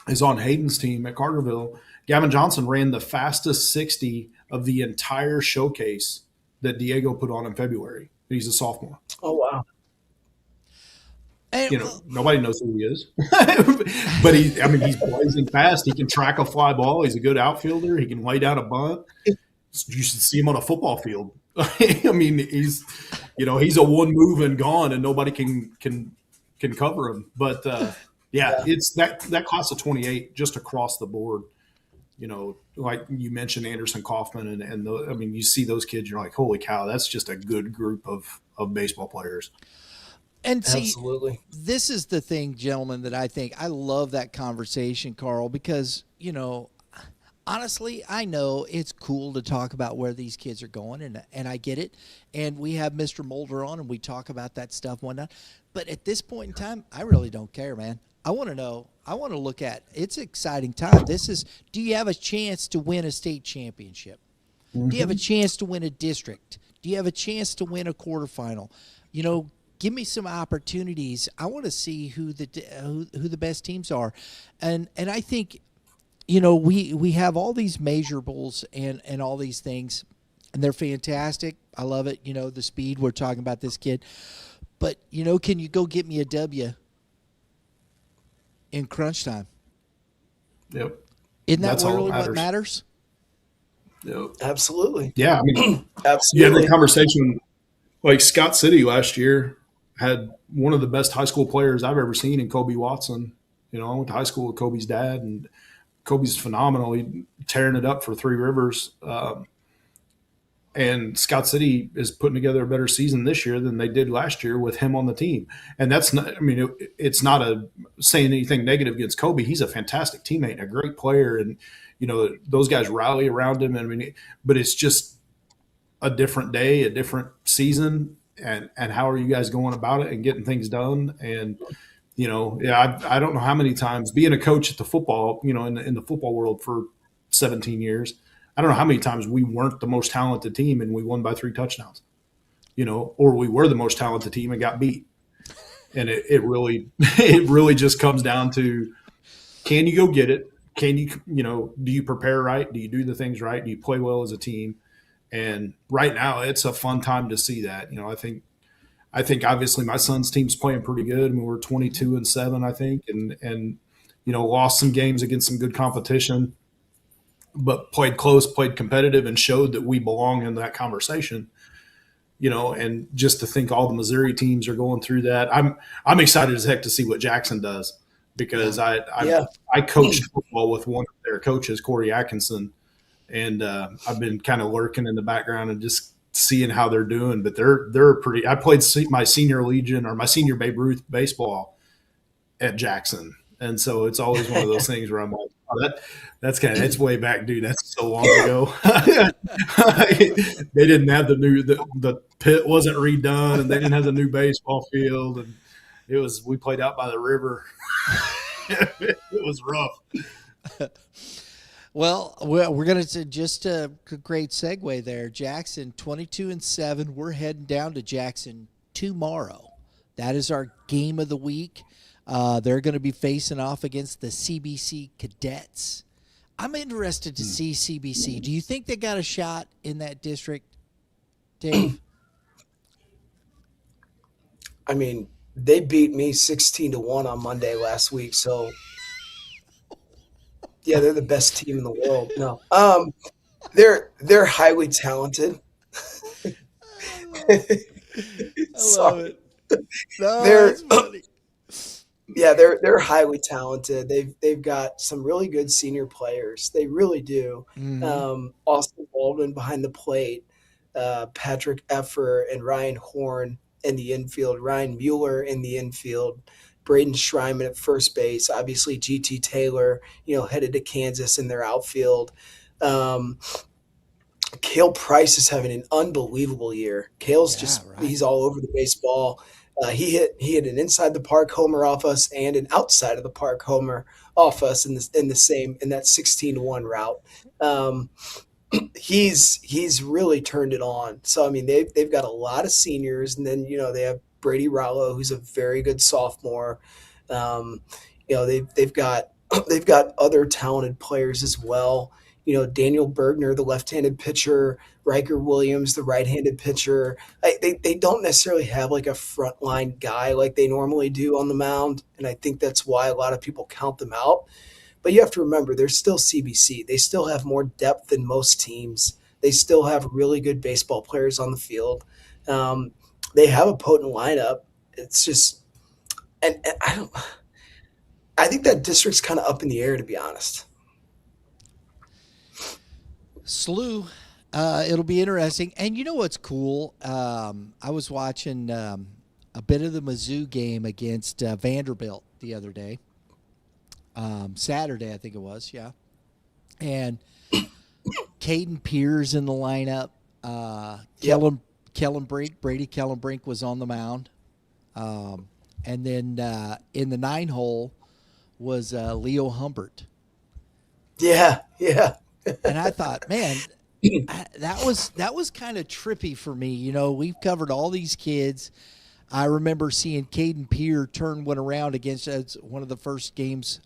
is on Hayden's team at Carterville. Gavin Johnson ran the fastest 60 of the entire showcase that Diego put on in February. He's a sophomore. Oh, wow. Nobody knows who he is, but he's blazing fast. He can track a fly ball. He's a good outfielder. He can lay down a bunt. You should see him on a football field. He's a one move and gone, and nobody can cover him. But it's that class of 28 just across the board. Like you mentioned, Anderson Kaufman, and you see those kids, you're like, holy cow, that's just a good group of baseball players. And see, absolutely, this is the thing, gentlemen, that I think I love that conversation, Carl, because, honestly, I know it's cool to talk about where these kids are going, and I get it. And we have Mr. Mulder on, and we talk about that stuff one night. But at this point in time, I really don't care, man. I want to know. I want to look at. It's an exciting time. Do you have a chance to win a state championship? Mm-hmm. Do you have a chance to win a district? Do you have a chance to win a quarterfinal? Give me some opportunities. I want to see who the best teams are, and I think. We have all these measurables and all these things, and they're fantastic. I love it. The speed, we're talking about this kid. But, can you go get me a W in crunch time? Yep. Isn't that really what matters? Yep. Absolutely. Yeah. I mean, absolutely. You had the conversation, like Scott City last year had one of the best high school players I've ever seen in Kobe Watson. I went to high school with Kobe's dad, and Kobe's phenomenal. He's tearing it up for Three Rivers. And Scott City is putting together a better season this year than they did last year with him on the team. And that's not, it's not saying anything negative against Kobe. He's a fantastic teammate and a great player. And, those guys rally around him. But it's just a different day, a different season. And how are you guys going about it and getting things done? And, I don't know how many times being a coach at the football, in the football world for 17 years, I don't know how many times we weren't the most talented team and we won by 3 touchdowns, or we were the most talented team and got beat. And it really just comes down to, can you go get it? Can you, do you prepare right? Do you do the things right? Do you play well as a team? And right now it's a fun time to see that. I think obviously my son's team's playing pretty good. We're 22-7, I think, and lost some games against some good competition, but played close, played competitive, and showed that we belong in that conversation. And just to think all the Missouri teams are going through that, I'm excited as heck to see what Jackson does, because I coached football with one of their coaches, Corey Atkinson, and I've been kind of lurking in the background and just seeing how they're doing. But they're pretty. I played my senior Legion or my senior Babe Ruth baseball at Jackson, and so it's always one of those things where I'm like, oh, that's way back, dude. That's so long ago. They didn't have the pit wasn't redone, and they didn't have the new baseball field, and we played out by the river. It was rough. Well, we're going to just a great segue there. Jackson, 22-7. We're heading down to Jackson tomorrow. That is our game of the week. They're going to be facing off against the CBC Cadets. I'm interested to see CBC. Do you think they got a shot in that district, Dave? They beat me 16-1 on Monday last week, so yeah, they're the best team in the world. No, they're highly talented. I love it. No, that's funny. Yeah, they're highly talented. They've got some really good senior players. They really do. Mm-hmm. Austin Baldwin behind the plate, Patrick Effer and Ryan Horn in the infield, Ryan Mueller in the infield, Braden Schreiman at first base, obviously GT Taylor, headed to Kansas in their outfield. Cale Price is having an unbelievable year. Cale's he's all over the baseball. He hit an inside the park homer off us and an outside of the park homer off us in that 16-1 route. He's really turned it on. So they've got a lot of seniors, and then they have Brady Rallo, who's a very good sophomore. They've got other talented players as well. Daniel Bergner, the left-handed pitcher, Riker Williams, the right-handed pitcher. They don't necessarily have like a frontline guy like they normally do on the mound, and I think that's why a lot of people count them out. But you have to remember, they're still CBC. They still have more depth than most teams. They still have really good baseball players on the field. They have a potent lineup. It's just, and I think that district's kind of up in the air, to be honest. SLU, it'll be interesting. And you know what's cool? I was watching a bit of the Mizzou game against Vanderbilt the other day. Saturday, I think it was, yeah. and Caden Pierce in the lineup. Yep. Brady Kellenbrink was on the mound. And then in the 9 hole was Leo Humbert. Yeah. And I thought, man, that was kind of trippy for me. You know, we've covered all these kids. I remember seeing Caden Pierce turn one around against one of the first games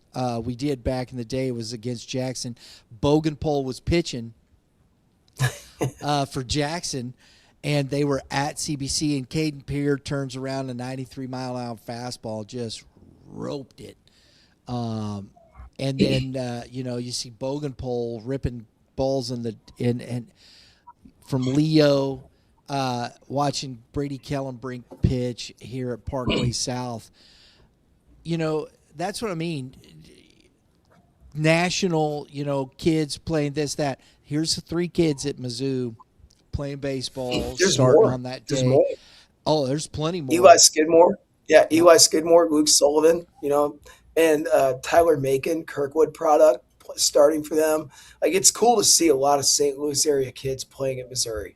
we did back in the day was against Jackson. Bogenpole was pitching for Jackson, and they were at CBC, and Caden Pierce turns around a 93-mile-an-hour fastball, just roped it. And then you see Bogenpole ripping balls in from Leo. Watching Brady Kellenbrink pitch here at Parkway South, that's what I mean. National, kids playing this, that. Here's the 3 kids at Mizzou playing baseball starting on that day. There's more. Oh, there's plenty more. Eli Skidmore. Yeah, Eli Skidmore, Luke Sullivan, and Tyler Macon, Kirkwood product, starting for them. Like, it's cool to see a lot of St. Louis area kids playing at Missouri.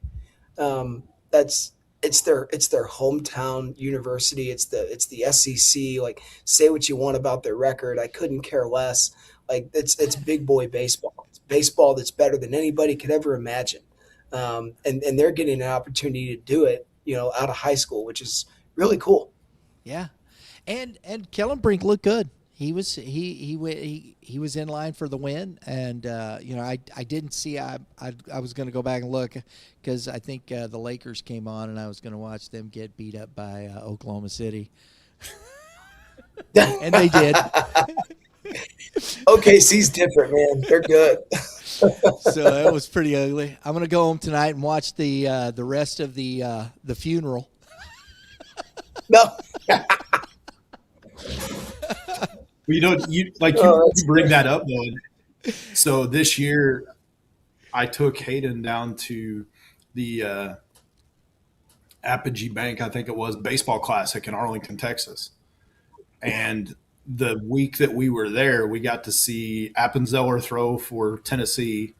It's their hometown university. It's the SEC. Like, say what you want about their record, I couldn't care less. Like, it's big boy baseball. It's baseball that's better than anybody could ever imagine. And they're getting an opportunity to do it, out of high school, which is really cool. Yeah, and Kellenbrink looked good. He was was in line for the win, and I didn't see. I was going to go back and look because I think the Lakers came on, and I was going to watch them get beat up by Oklahoma City, and they did. OKC's different, man. They're good. So that was pretty ugly. I'm going to go home tonight and watch the rest of the funeral. No. Well, you bring that up though. So this year, I took Hayden down to the Apogee Bank, I think it was, baseball classic in Arlington, Texas. And the week that we were there, we got to see Appenzeller throw for Tennessee.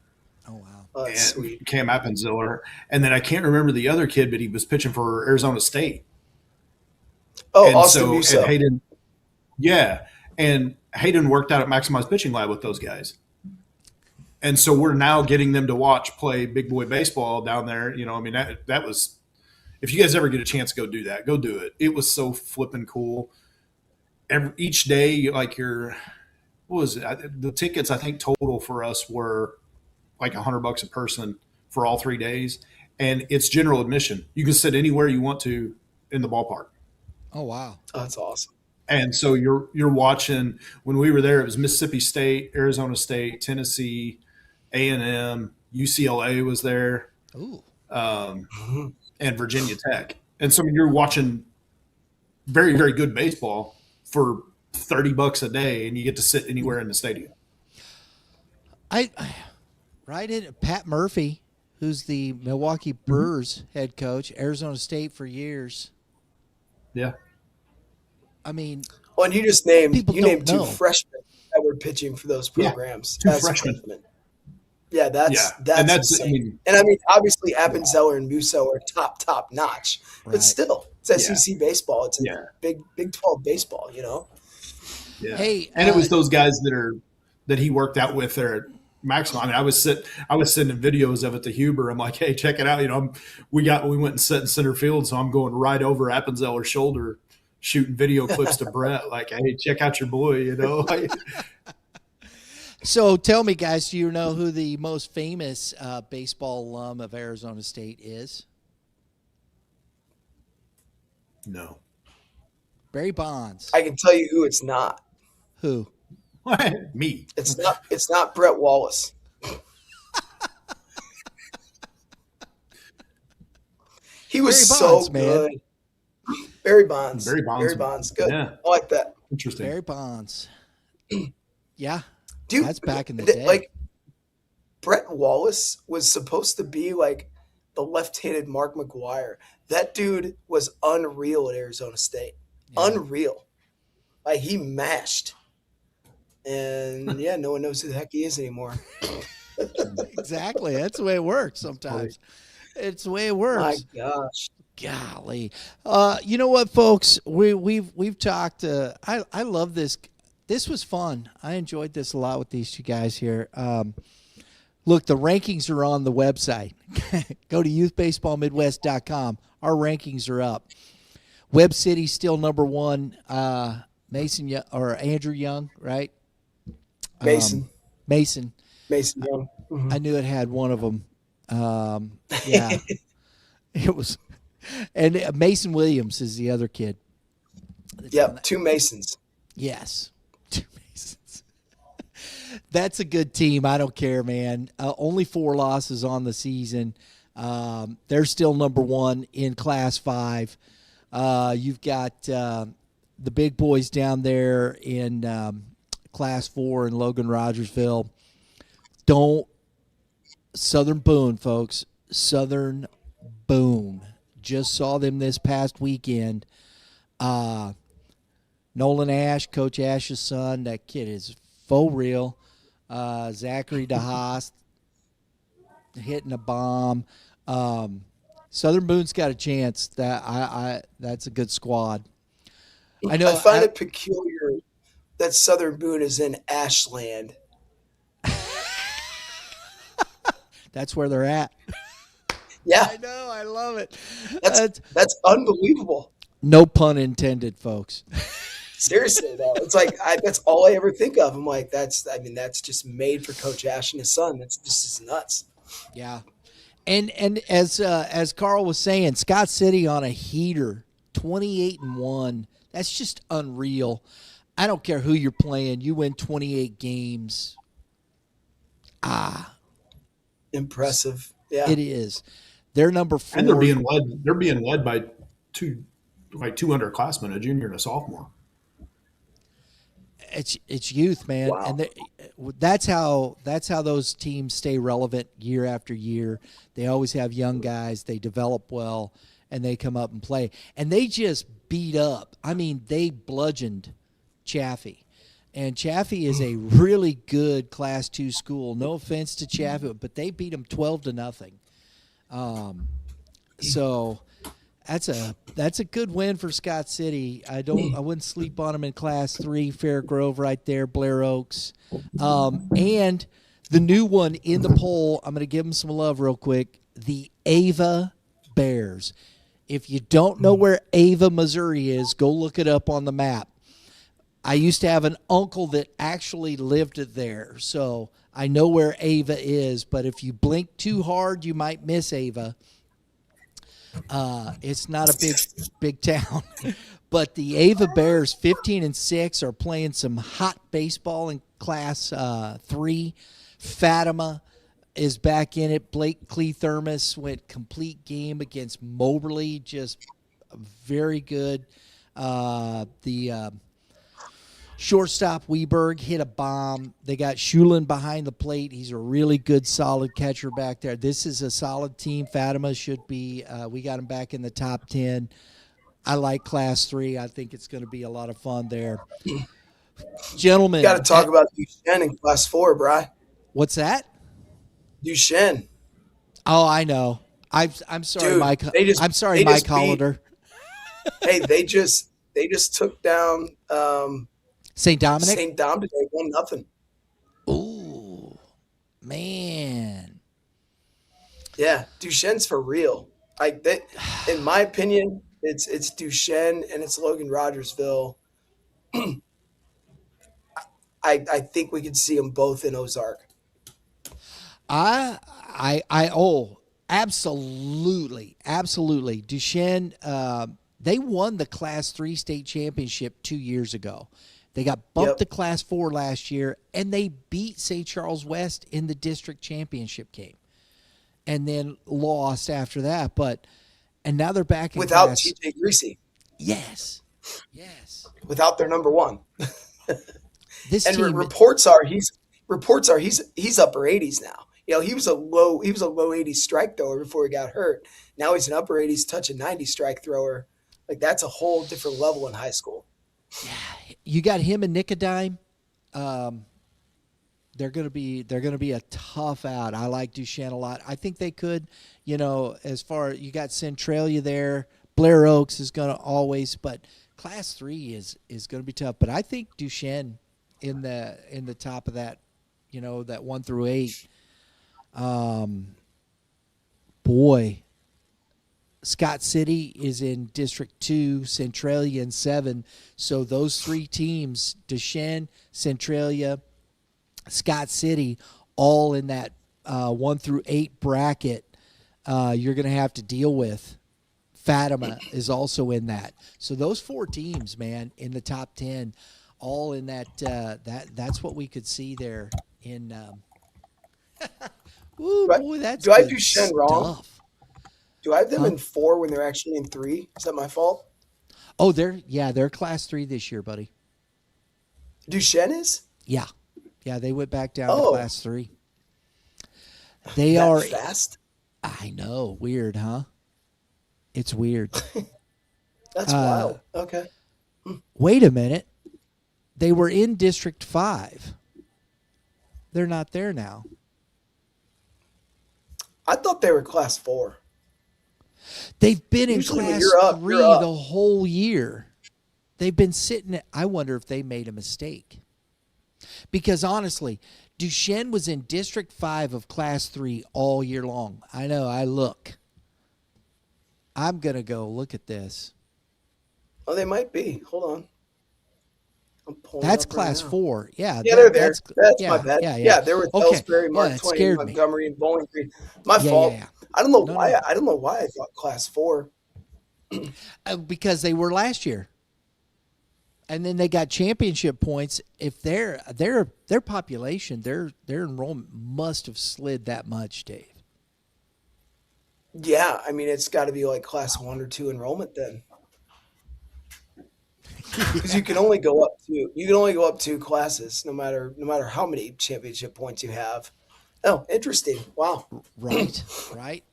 Oh, wow. Oh, that's sweet. Cam Appenzeller. And then I can't remember the other kid, but he was pitching for Arizona State. Oh, and Austin so, Musso. and Hayden, yeah. And Hayden worked out at Maximized Pitching Lab with those guys. And so we're now getting them to watch play big boy baseball down there. That was, if you guys ever get a chance to go do that, go do it. It was so flipping cool. Each day, like what was it? The tickets, I think total for us were like $100 a person for all 3 days. And it's general admission. You can sit anywhere you want to in the ballpark. Oh, wow. Oh, that's awesome. And so you're watching. When we were there, it was Mississippi State, Arizona State, Tennessee, A&M, UCLA was there, and Virginia Tech. And so you're watching very, very good baseball for $30 a day, and you get to sit anywhere in the stadium. Pat Murphy, who's the Milwaukee Brewers head coach, Arizona State for years. Yeah. I mean, well, and you just named 2 know. freshmen that were pitching for those programs. Yeah, 2 freshmen. Yeah, that's insane. And obviously Appenzeller and Musso are top notch, but still, it's SEC baseball. It's Big 12 baseball, Yeah. Hey, and it was those guys that he worked out with there at Maximum. I was sending videos of it to Huber. I'm like, hey, check it out. We went and sat in center field, so I'm going right over Appenzeller's shoulder, shooting video clips to Brett. Like, hey, check out your boy. So tell me, guys, do you know who the most famous baseball alum of Arizona State is? No. Barry Bonds. I can tell you who it's not. Who? Me. It's not Brett Wallace. He was Barry Bonds, so good. Man. Barry Bonds. Barry Bonds. Good. Yeah. I like that. Interesting. Barry Bonds. Yeah. Dude, that's back in the day. Like, Brett Wallace was supposed to be like the left-handed Mark McGwire. That dude was unreal at Arizona State. Yeah. Unreal. Like, he mashed. And yeah, no one knows who the heck he is anymore. Exactly. That's the way it works sometimes. It's the way it My works. gosh. Golly. You know what, folks? We've talked. I love this. This was fun. I enjoyed this a lot with these two guys here. Look, the rankings are on the website. Go to youthbaseballmidwest.com. Our rankings are up. Webb City's still number one. Mason or Andrew Young, right? Mason. Mason. Mason Young. I knew it had one of them. Yeah, it was. And Mason Williams is the other kid. Yep, 2 Masons. Yes, 2 Masons. That's a good team. I don't care, man. Only 4 losses on the season. They're still number one in Class 5. You've got the big boys down there in Class 4 in Logan Rogersville. Southern Boone, folks. Southern Boone. Just saw them this past weekend. Nolan Ash, Coach Ash's son, that kid is faux real. Zachary DeHaas hitting a bomb. Southern Boone's got a chance. That's a good squad. I know. I find it peculiar that Southern Boone is in Ashland. That's where they're at. Yeah, I know. I love it. that's unbelievable. No pun intended, folks. Seriously, though, it's like that's all I ever think of. I'm like, that's just made for Coach Ash and his son. That's just nuts. Yeah, and as Carl was saying, Scott City on a heater, 28-1. That's just unreal. I don't care who you're playing. You win 28 games. Impressive. Yeah, It is. They're number 4. And they're being led by 2 underclassmen, a junior and a sophomore. It's youth, man, Wow. and that's how those teams stay relevant year after year. They always have young guys. They develop well, and they come up and play. And they just beat up. I mean, they bludgeoned Chaffee. And Chaffee is a really good Class 2 school. No offense to Chaffee, but they beat them 12-0. So that's a good win for Scott City. I wouldn't sleep on them in Class 3, Fair Grove right there, Blair Oaks. And the new one in the poll, I'm going to give them some love real quick, the Ava Bears. If you don't know where Ava, Missouri is, go look it up on the map. I used to have an uncle that actually lived there, so I know where Ava is. But if you blink too hard, you might miss Ava. It's not a big town. But the Ava Bears, 15-6, are playing some hot baseball in Class 3. Fatima is back in it. Blake Cleathermos went complete game against Moberly, just very good. The shortstop Weberg hit a bomb. They got Schulin behind the plate. He's a really good, solid catcher back there. This is a solid team. Fatima should be. We got him back in the top 10. I like Class 3. I think it's going to be a lot of fun there. Gentlemen. Got to talk about Duchenne in Class 4, Bri. What's that? Duchenne. Oh, I know. I'm sorry, Dude, Mike. I'm sorry, they Mike just beat- Hollander. Hey, they just took down St. Dominic? St. Dominic 1-0. Ooh, man. Yeah, Duchenne's for real. Like that, in my opinion, it's Duchenne and it's Logan Rogersville. I think we could see them both in Ozark. Absolutely. Duchenne, they won the Class 3 state championship 2 years ago. They got bumped to Class 4 last year, and they beat St. Charles West in the district championship game, and then lost after that. And now they're back in without Class. TJ Greasy. Yes. Without their number one. This and team. reports are he's upper 80s now. You know, he was a low 80s strike thrower before he got hurt. Now he's an upper 80s touching 90 strike thrower. Like that's a whole different level in high school. You got him and Nicodime. they're going to be a tough out. I like Duchesne a lot. I think they could, as far you got Centralia there, Blair Oaks is going to always, but Class 3 is going to be tough. But I think Duchesne in the top of that, that 1 through 8. Boy, Scott City is in District 2, Centralia in 7. So those 3 teams, Duchesne, Centralia, Scott City, all in that 1 through 8 bracket, you're going to have to deal with. Fatima is also in that. So those 4 teams, man, in the top 10, all in that. That's what we could see there in. Ooh, boy, that's do I good do Shen stuff. wrong? Do I have them in 4 when they're actually in 3? Is that my fault? Oh, they're Class 3 this year, buddy. Duchesne is? Yeah, they went back down to Class 3. They that are fast. I know, weird, huh? It's weird. That's wild. Okay. Wait a minute. They were in District 5. They're not there now. I thought they were Class 4. They've been Usually in when Class you're up, 3 you're up. the whole year. They've been sitting at, I wonder if they made a mistake. Because honestly, Duchesne was in District 5 of Class 3 all year long. I know, I'm going to go look at this. Oh, they might be. Hold on. I'm pulling That's up Class right now. 4. Yeah, Yeah, they're there. That's yeah, my bad. Yeah, Yeah, they're with Okay. Ellsbury, Mark Well, it Twain, scared me. Montgomery, and Bowling Green. My Yeah, fault. yeah. I don't know No, why. no. I don't know why I thought Class 4. Because they were last year. And then they got championship points. If their population, their enrollment must have slid that much, Dave. Yeah, I mean it's got to be like Class 1 or 2 enrollment then, because you can only go up 2 classes, no matter how many championship points you have. Oh, interesting. Wow. Right.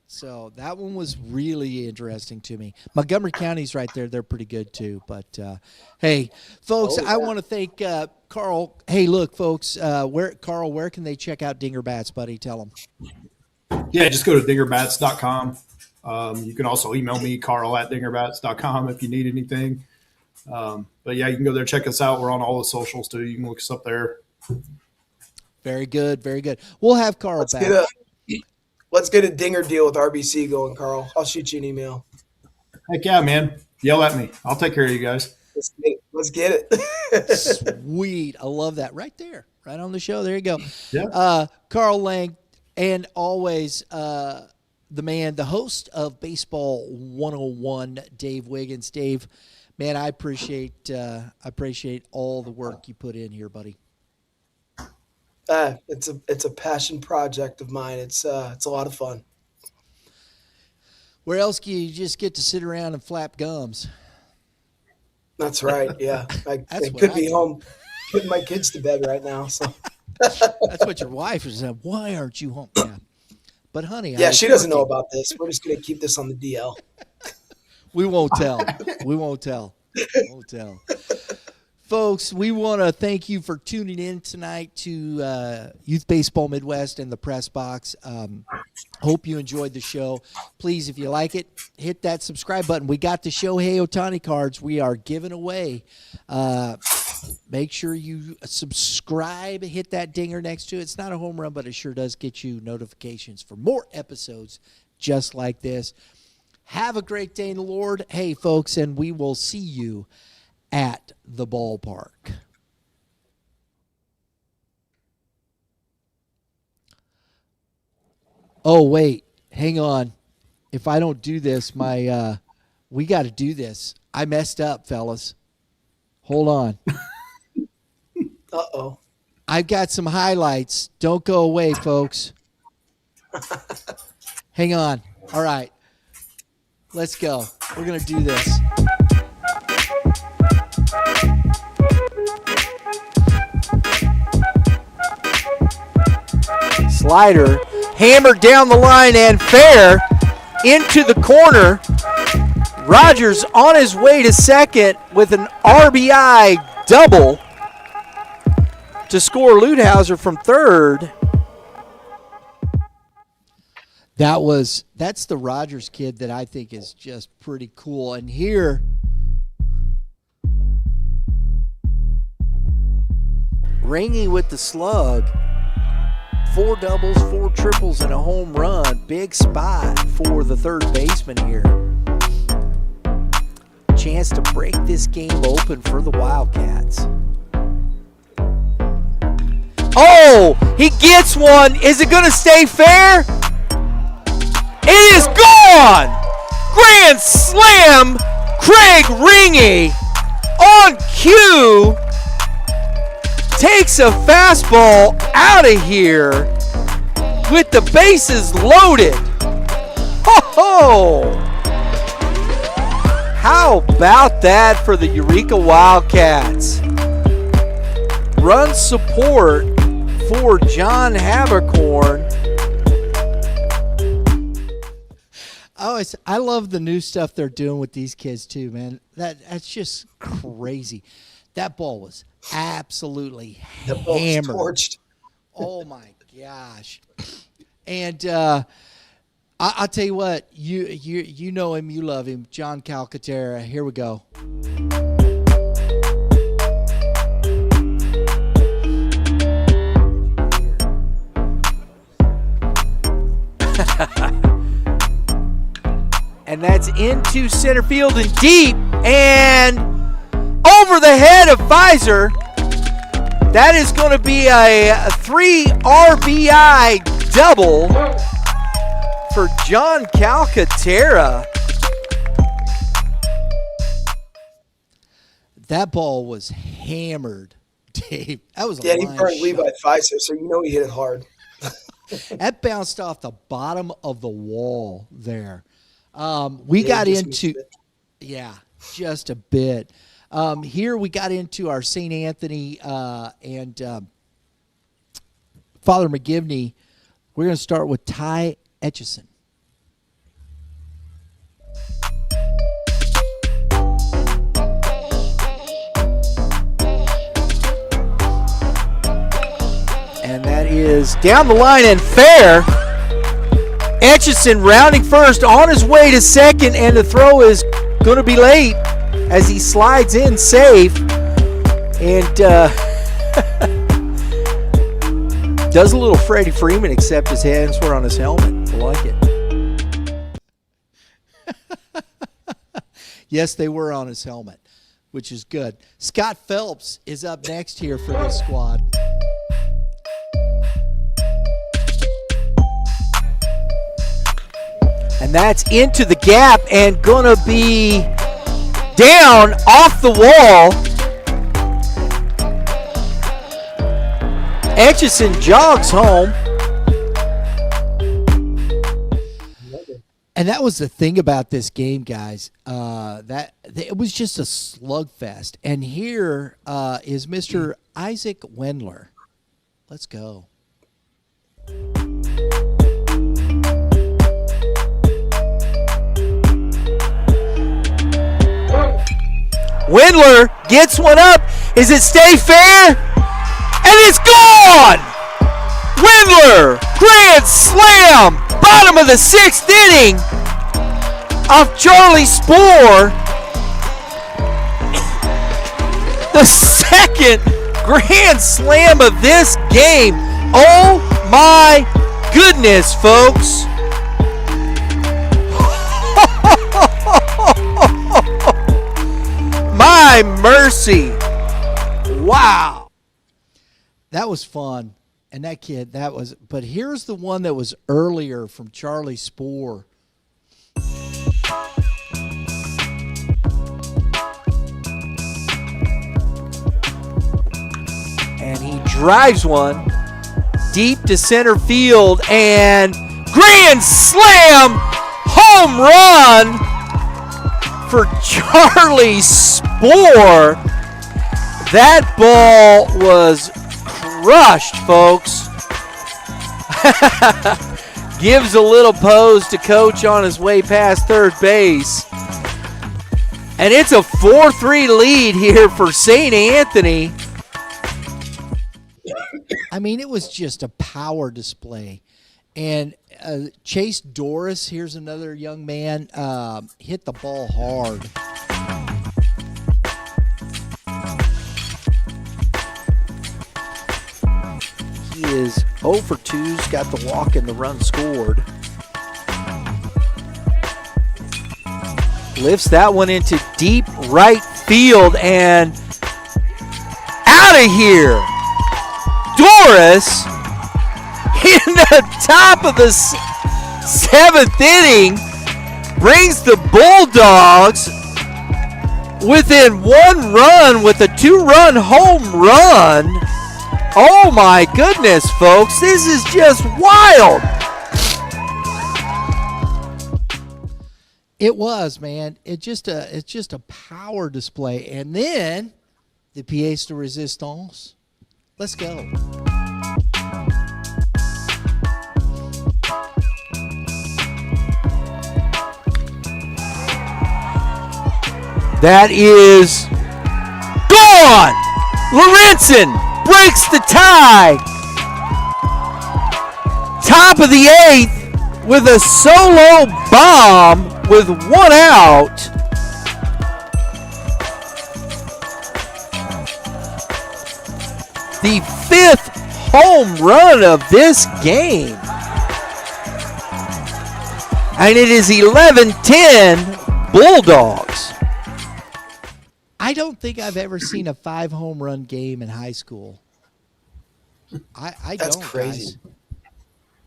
So that one was really interesting to me. Montgomery County's right there. They're pretty good too. But, hey, folks, I want to thank Carl. Hey, look, folks, where can they check out Dinger Bats, buddy? Tell them. Yeah, just go to dingerbats.com. You can also email me, carl@dingerbats.com, if you need anything. But yeah, you can go there, check us out. We're on all the socials too. You can look us up there. Very good. Very good. We'll have Carl back. Let's get a dinger deal with RBC going, Carl. I'll shoot you an email. Heck yeah, man. Yell at me. I'll take care of you guys. Let's get it. Sweet. I love that. Right there. Right on the show. There you go. Yeah. Carl Lang, and always the man, the host of Baseball 101, Dave Wiggins. Dave, man, I appreciate all the work you put in here, buddy. It's a passion project of mine. It's a lot of fun. Where else do you just get to sit around and flap gums? That's right. Yeah, I That's what could I be do. home putting my kids to bed right now. So That's what your wife is saying. Why aren't you home? Yeah. But honey, yeah, she doesn't know about this. We're just gonna keep this on the DL. We won't tell. We won't tell. Folks, we want to thank you for tuning in tonight to Youth Baseball Midwest and the Press Box. Hope you enjoyed the show. Please, if you like it, hit that subscribe button. We got the Shohei Ohtani cards we are giving away. Make sure you subscribe, hit that dinger next to it. It's not a home run, but it sure does get you notifications for more episodes just like this. Have a great day in the Lord. Hey, folks, and we will see you at the ballpark. Oh, wait. Hang on. If I don't do this, we got to do this. I messed up, fellas. Hold on. Uh-oh. I've got some highlights. Don't go away, folks. Hang on. All right. Let's go. We're going to do this. Slider hammered down the line and fair into the corner. Rogers on his way to second with an RBI double. to score Ludhauser from third. That's the Rogers kid that I think is just pretty cool. And here, Ringy with the slug. 4 doubles, 4 triples, and a home run. Big spot for the third baseman here. Chance to break this game open for the Wildcats. Oh, he gets one. Is it going to stay fair? It is gone! Grand slam! Craig Ringy on cue takes a fastball out of here with the bases loaded. Ho-ho! How about that for the Eureka Wildcats? Run support for John Habercorn. I love the new stuff they're doing with these kids too, man. That's just crazy. That ball was absolutely hammered. Torched. Oh my gosh! And I'll tell you what, you know him, you love him, John Calcaterra. Here we go. And that's into center field and deep and over the head of Pfizer. That is going to be a 3 RBI double for John Calcaterra. That ball was hammered, Dave. That was a he line burned shot. Levi Pfizer, so you know he hit it hard. That bounced off the bottom of the wall there. We got into, just a bit. Here we got into our St. Anthony and Father McGivney. We're going to start with Ty Etchison. And that is down the line and fair. Etchison rounding first, on his way to second, and the throw is going to be late as he slides in safe and does a little Freddie Freeman, except his hands were on his helmet. I like it. Yes, they were on his helmet, which is good. Scott Phelps is up next here for this squad. And that's into the gap and gonna be down off the wall. Etchison jogs home. And that was the thing about this game, guys. That it was just a slugfest. And here is Mr. Isaac Wendler. Let's go. Wendler gets one up. Is it stay fair? And it's gone! Wendler, grand slam, bottom of the 6th inning off Charlie Spoor. The second grand slam of this game. Oh my goodness, folks. My mercy. Wow. That was fun. And that kid, but here's the one that was earlier from Charlie Spoor. And he drives one deep to center field and grand slam home run for Charlie Spoor. That ball was crushed, folks. Gives a little pose to coach on his way past third base. And it's a 4-3 lead here for St. Anthony. mean, it was just a power display. And Chase Doris, here's another young man, hit the ball hard. He is 0 for 2's got the walk and the run scored. Lifts that one into deep right field and out of here. Doris in the top of the seventh inning brings the Bulldogs within 1 run with a 2-run home run. Oh my goodness, folks, this is just wild. It was, man. It's just a power display. And then the pièce de résistance. Let's go. That is gone. Lorenzen breaks the tie. Top of the 8th with a solo bomb with 1 out. The 5th home run of this game. And it is 11-10 Bulldogs. I don't think I've ever seen a 5 home run game in high school. That's don't, crazy.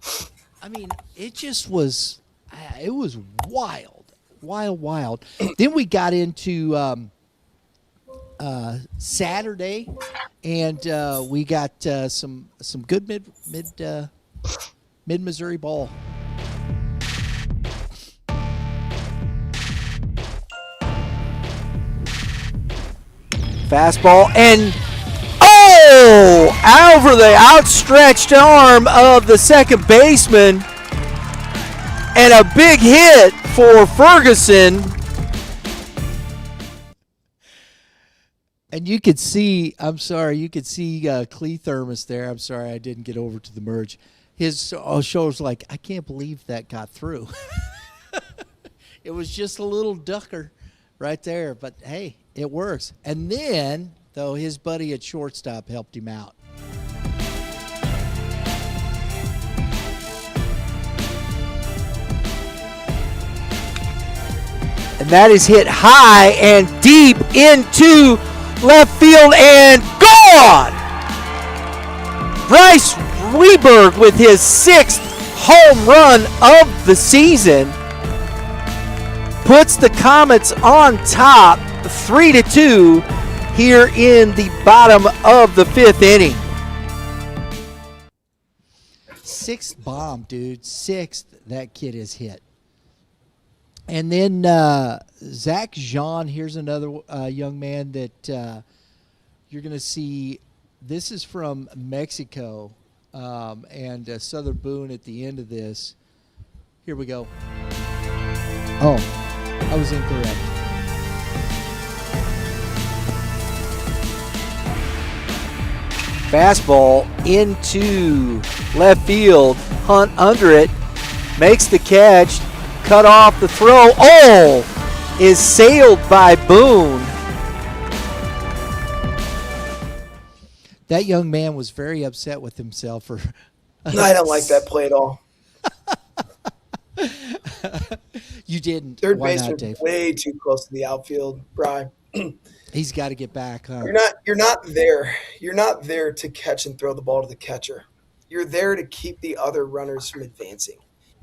Guys. I mean, it just was, it was wild. Then we got into Saturday, and we got some good mid Missouri ball. Fastball and over the outstretched arm of the second baseman, and a big hit for Ferguson. And you could see, you could see Clee Thermos there. I'm sorry I didn't get over to the merge. His shoulder's like, I can't believe that got through. It was just a little ducker right there, but hey, it works. And then, though, his buddy at shortstop helped him out. And that is hit high and deep into left field and gone! Bryce Weberg with his 6th home run of the season puts the Comets on top 3-2 here in the bottom of the 5th inning. 6th bomb, dude. 6th that kid has hit. And then Zach Jean, here's another young man that you're going to see. This is from Mexico, and Southern Boone at the end of this. Here we go. Oh, I was incorrect. Fastball into left field. Hunt under it. Makes the catch. Cut off the throw. Is sailed by Boone. That young man was very upset with himself for. I don't like that play at all. You didn't. Third Why baseman not, Dave? way too close to the outfield, Bri. He's got to get back, huh? You're not there. You're not there to catch and throw the ball to the catcher. You're there to keep the other runners from advancing.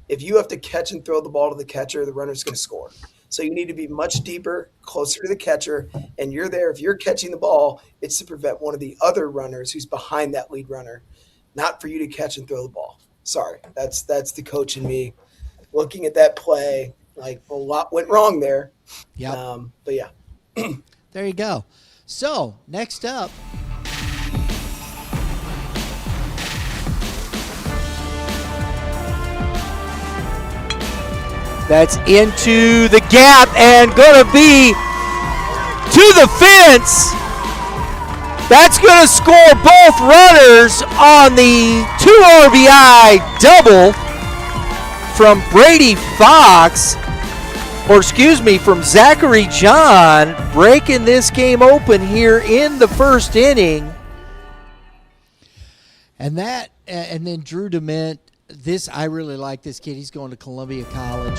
If you have to catch and throw the ball to the catcher, the runner's going to score. So you need to be much deeper, closer to the catcher, and you're there. If you're catching the ball, it's to prevent one of the other runners who's behind that lead runner, not for you to catch and throw the ball. Sorry, that's the coach in me looking at that play. Like, a lot went wrong there. Yeah. But yeah. There you go. So next up. That's into the gap and going to be to the fence. That's going to score both runners on the 2 RBI double from Brady Fox, from Zachary John, breaking this game open here in the first inning. And then Drew Dement. I really like this kid. He's going to Columbia College.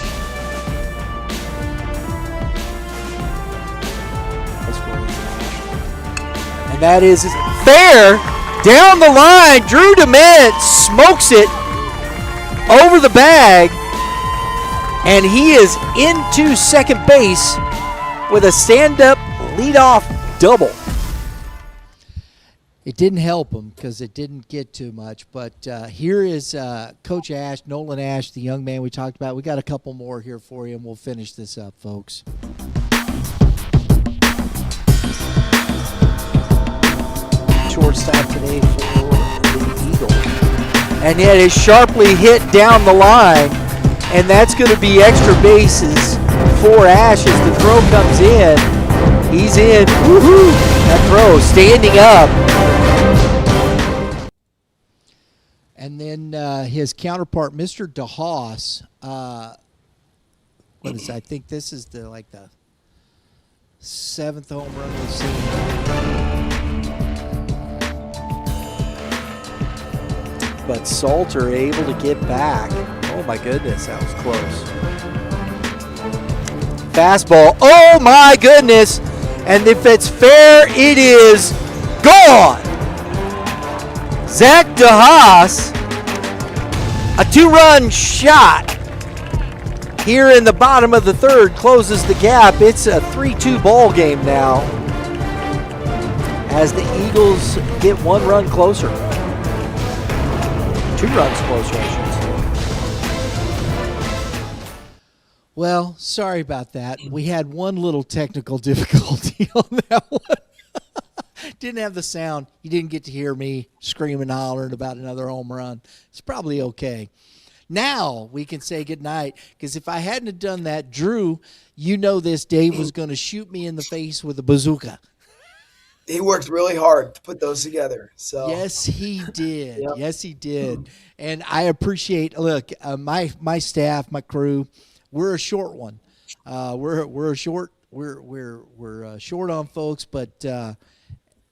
And that is fair. Down the line, Drew Dement smokes it over the bag. And he is into second base with a stand-up leadoff double. It didn't help him because it didn't get too much. But here is Coach Ash, Nolan Ash, the young man we talked about. We got a couple more here for you, and we'll finish this up, folks. Shortstop today for the Eagles. And yet is sharply hit down the line. And that's going to be extra bases for Ash as the throw comes in. He's in. Woohoo! That throw standing up. And then his counterpart, Mr. DeHaas. I think this is the 7th home run we've seen. But Salter able to get back. Oh my goodness, that was close. Fastball. Oh my goodness. And if it's fair, it is gone. Zach DeHaas, a 2-run shot here in the bottom of the third, closes the gap. It's a 3-2 ball game now as the Eagles get 1 run closer. 2 runs closer, I should say. Well, sorry about that. We had one little technical difficulty on that one. Didn't have the sound. You didn't get to hear me screaming and hollering about another home run. It's probably okay. Now we can say goodnight, because if I hadn't have done that, Drew, you know this, Dave was going to shoot me in the face with a bazooka. He worked really hard to put those together. So yes, he did. Yep. Yes, he did. And I appreciate. Look, my staff, my crew, we're a short one. We're short. We're short on folks, but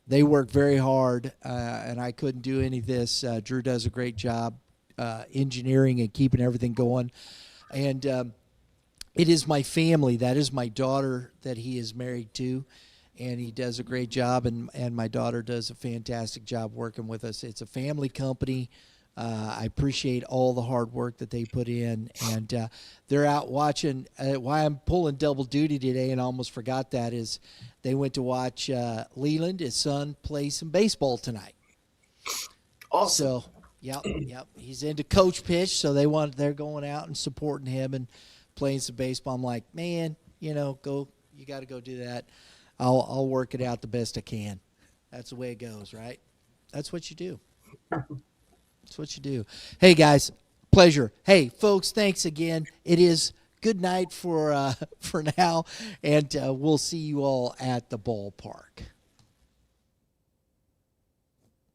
they work very hard, and I couldn't do any of this. Drew does a great job engineering and keeping everything going, and it is my family. That is my daughter that he is married to. And he does a great job, and my daughter does a fantastic job working with us. It's a family company. I appreciate all the hard work that they put in, and they're out watching. Why I'm pulling double duty today, and I almost forgot that, is they went to watch Leland, his son, play some baseball tonight. Awesome. So, yep. He's into coach pitch, so they're going out and supporting him and playing some baseball. I'm like, man, you got to go do that. I'll work it out the best I can. That's the way it goes, right? That's what you do. That's what you do. Hey, guys, pleasure. Hey, folks, thanks again. It is good night for now, and we'll see you all at the ballpark.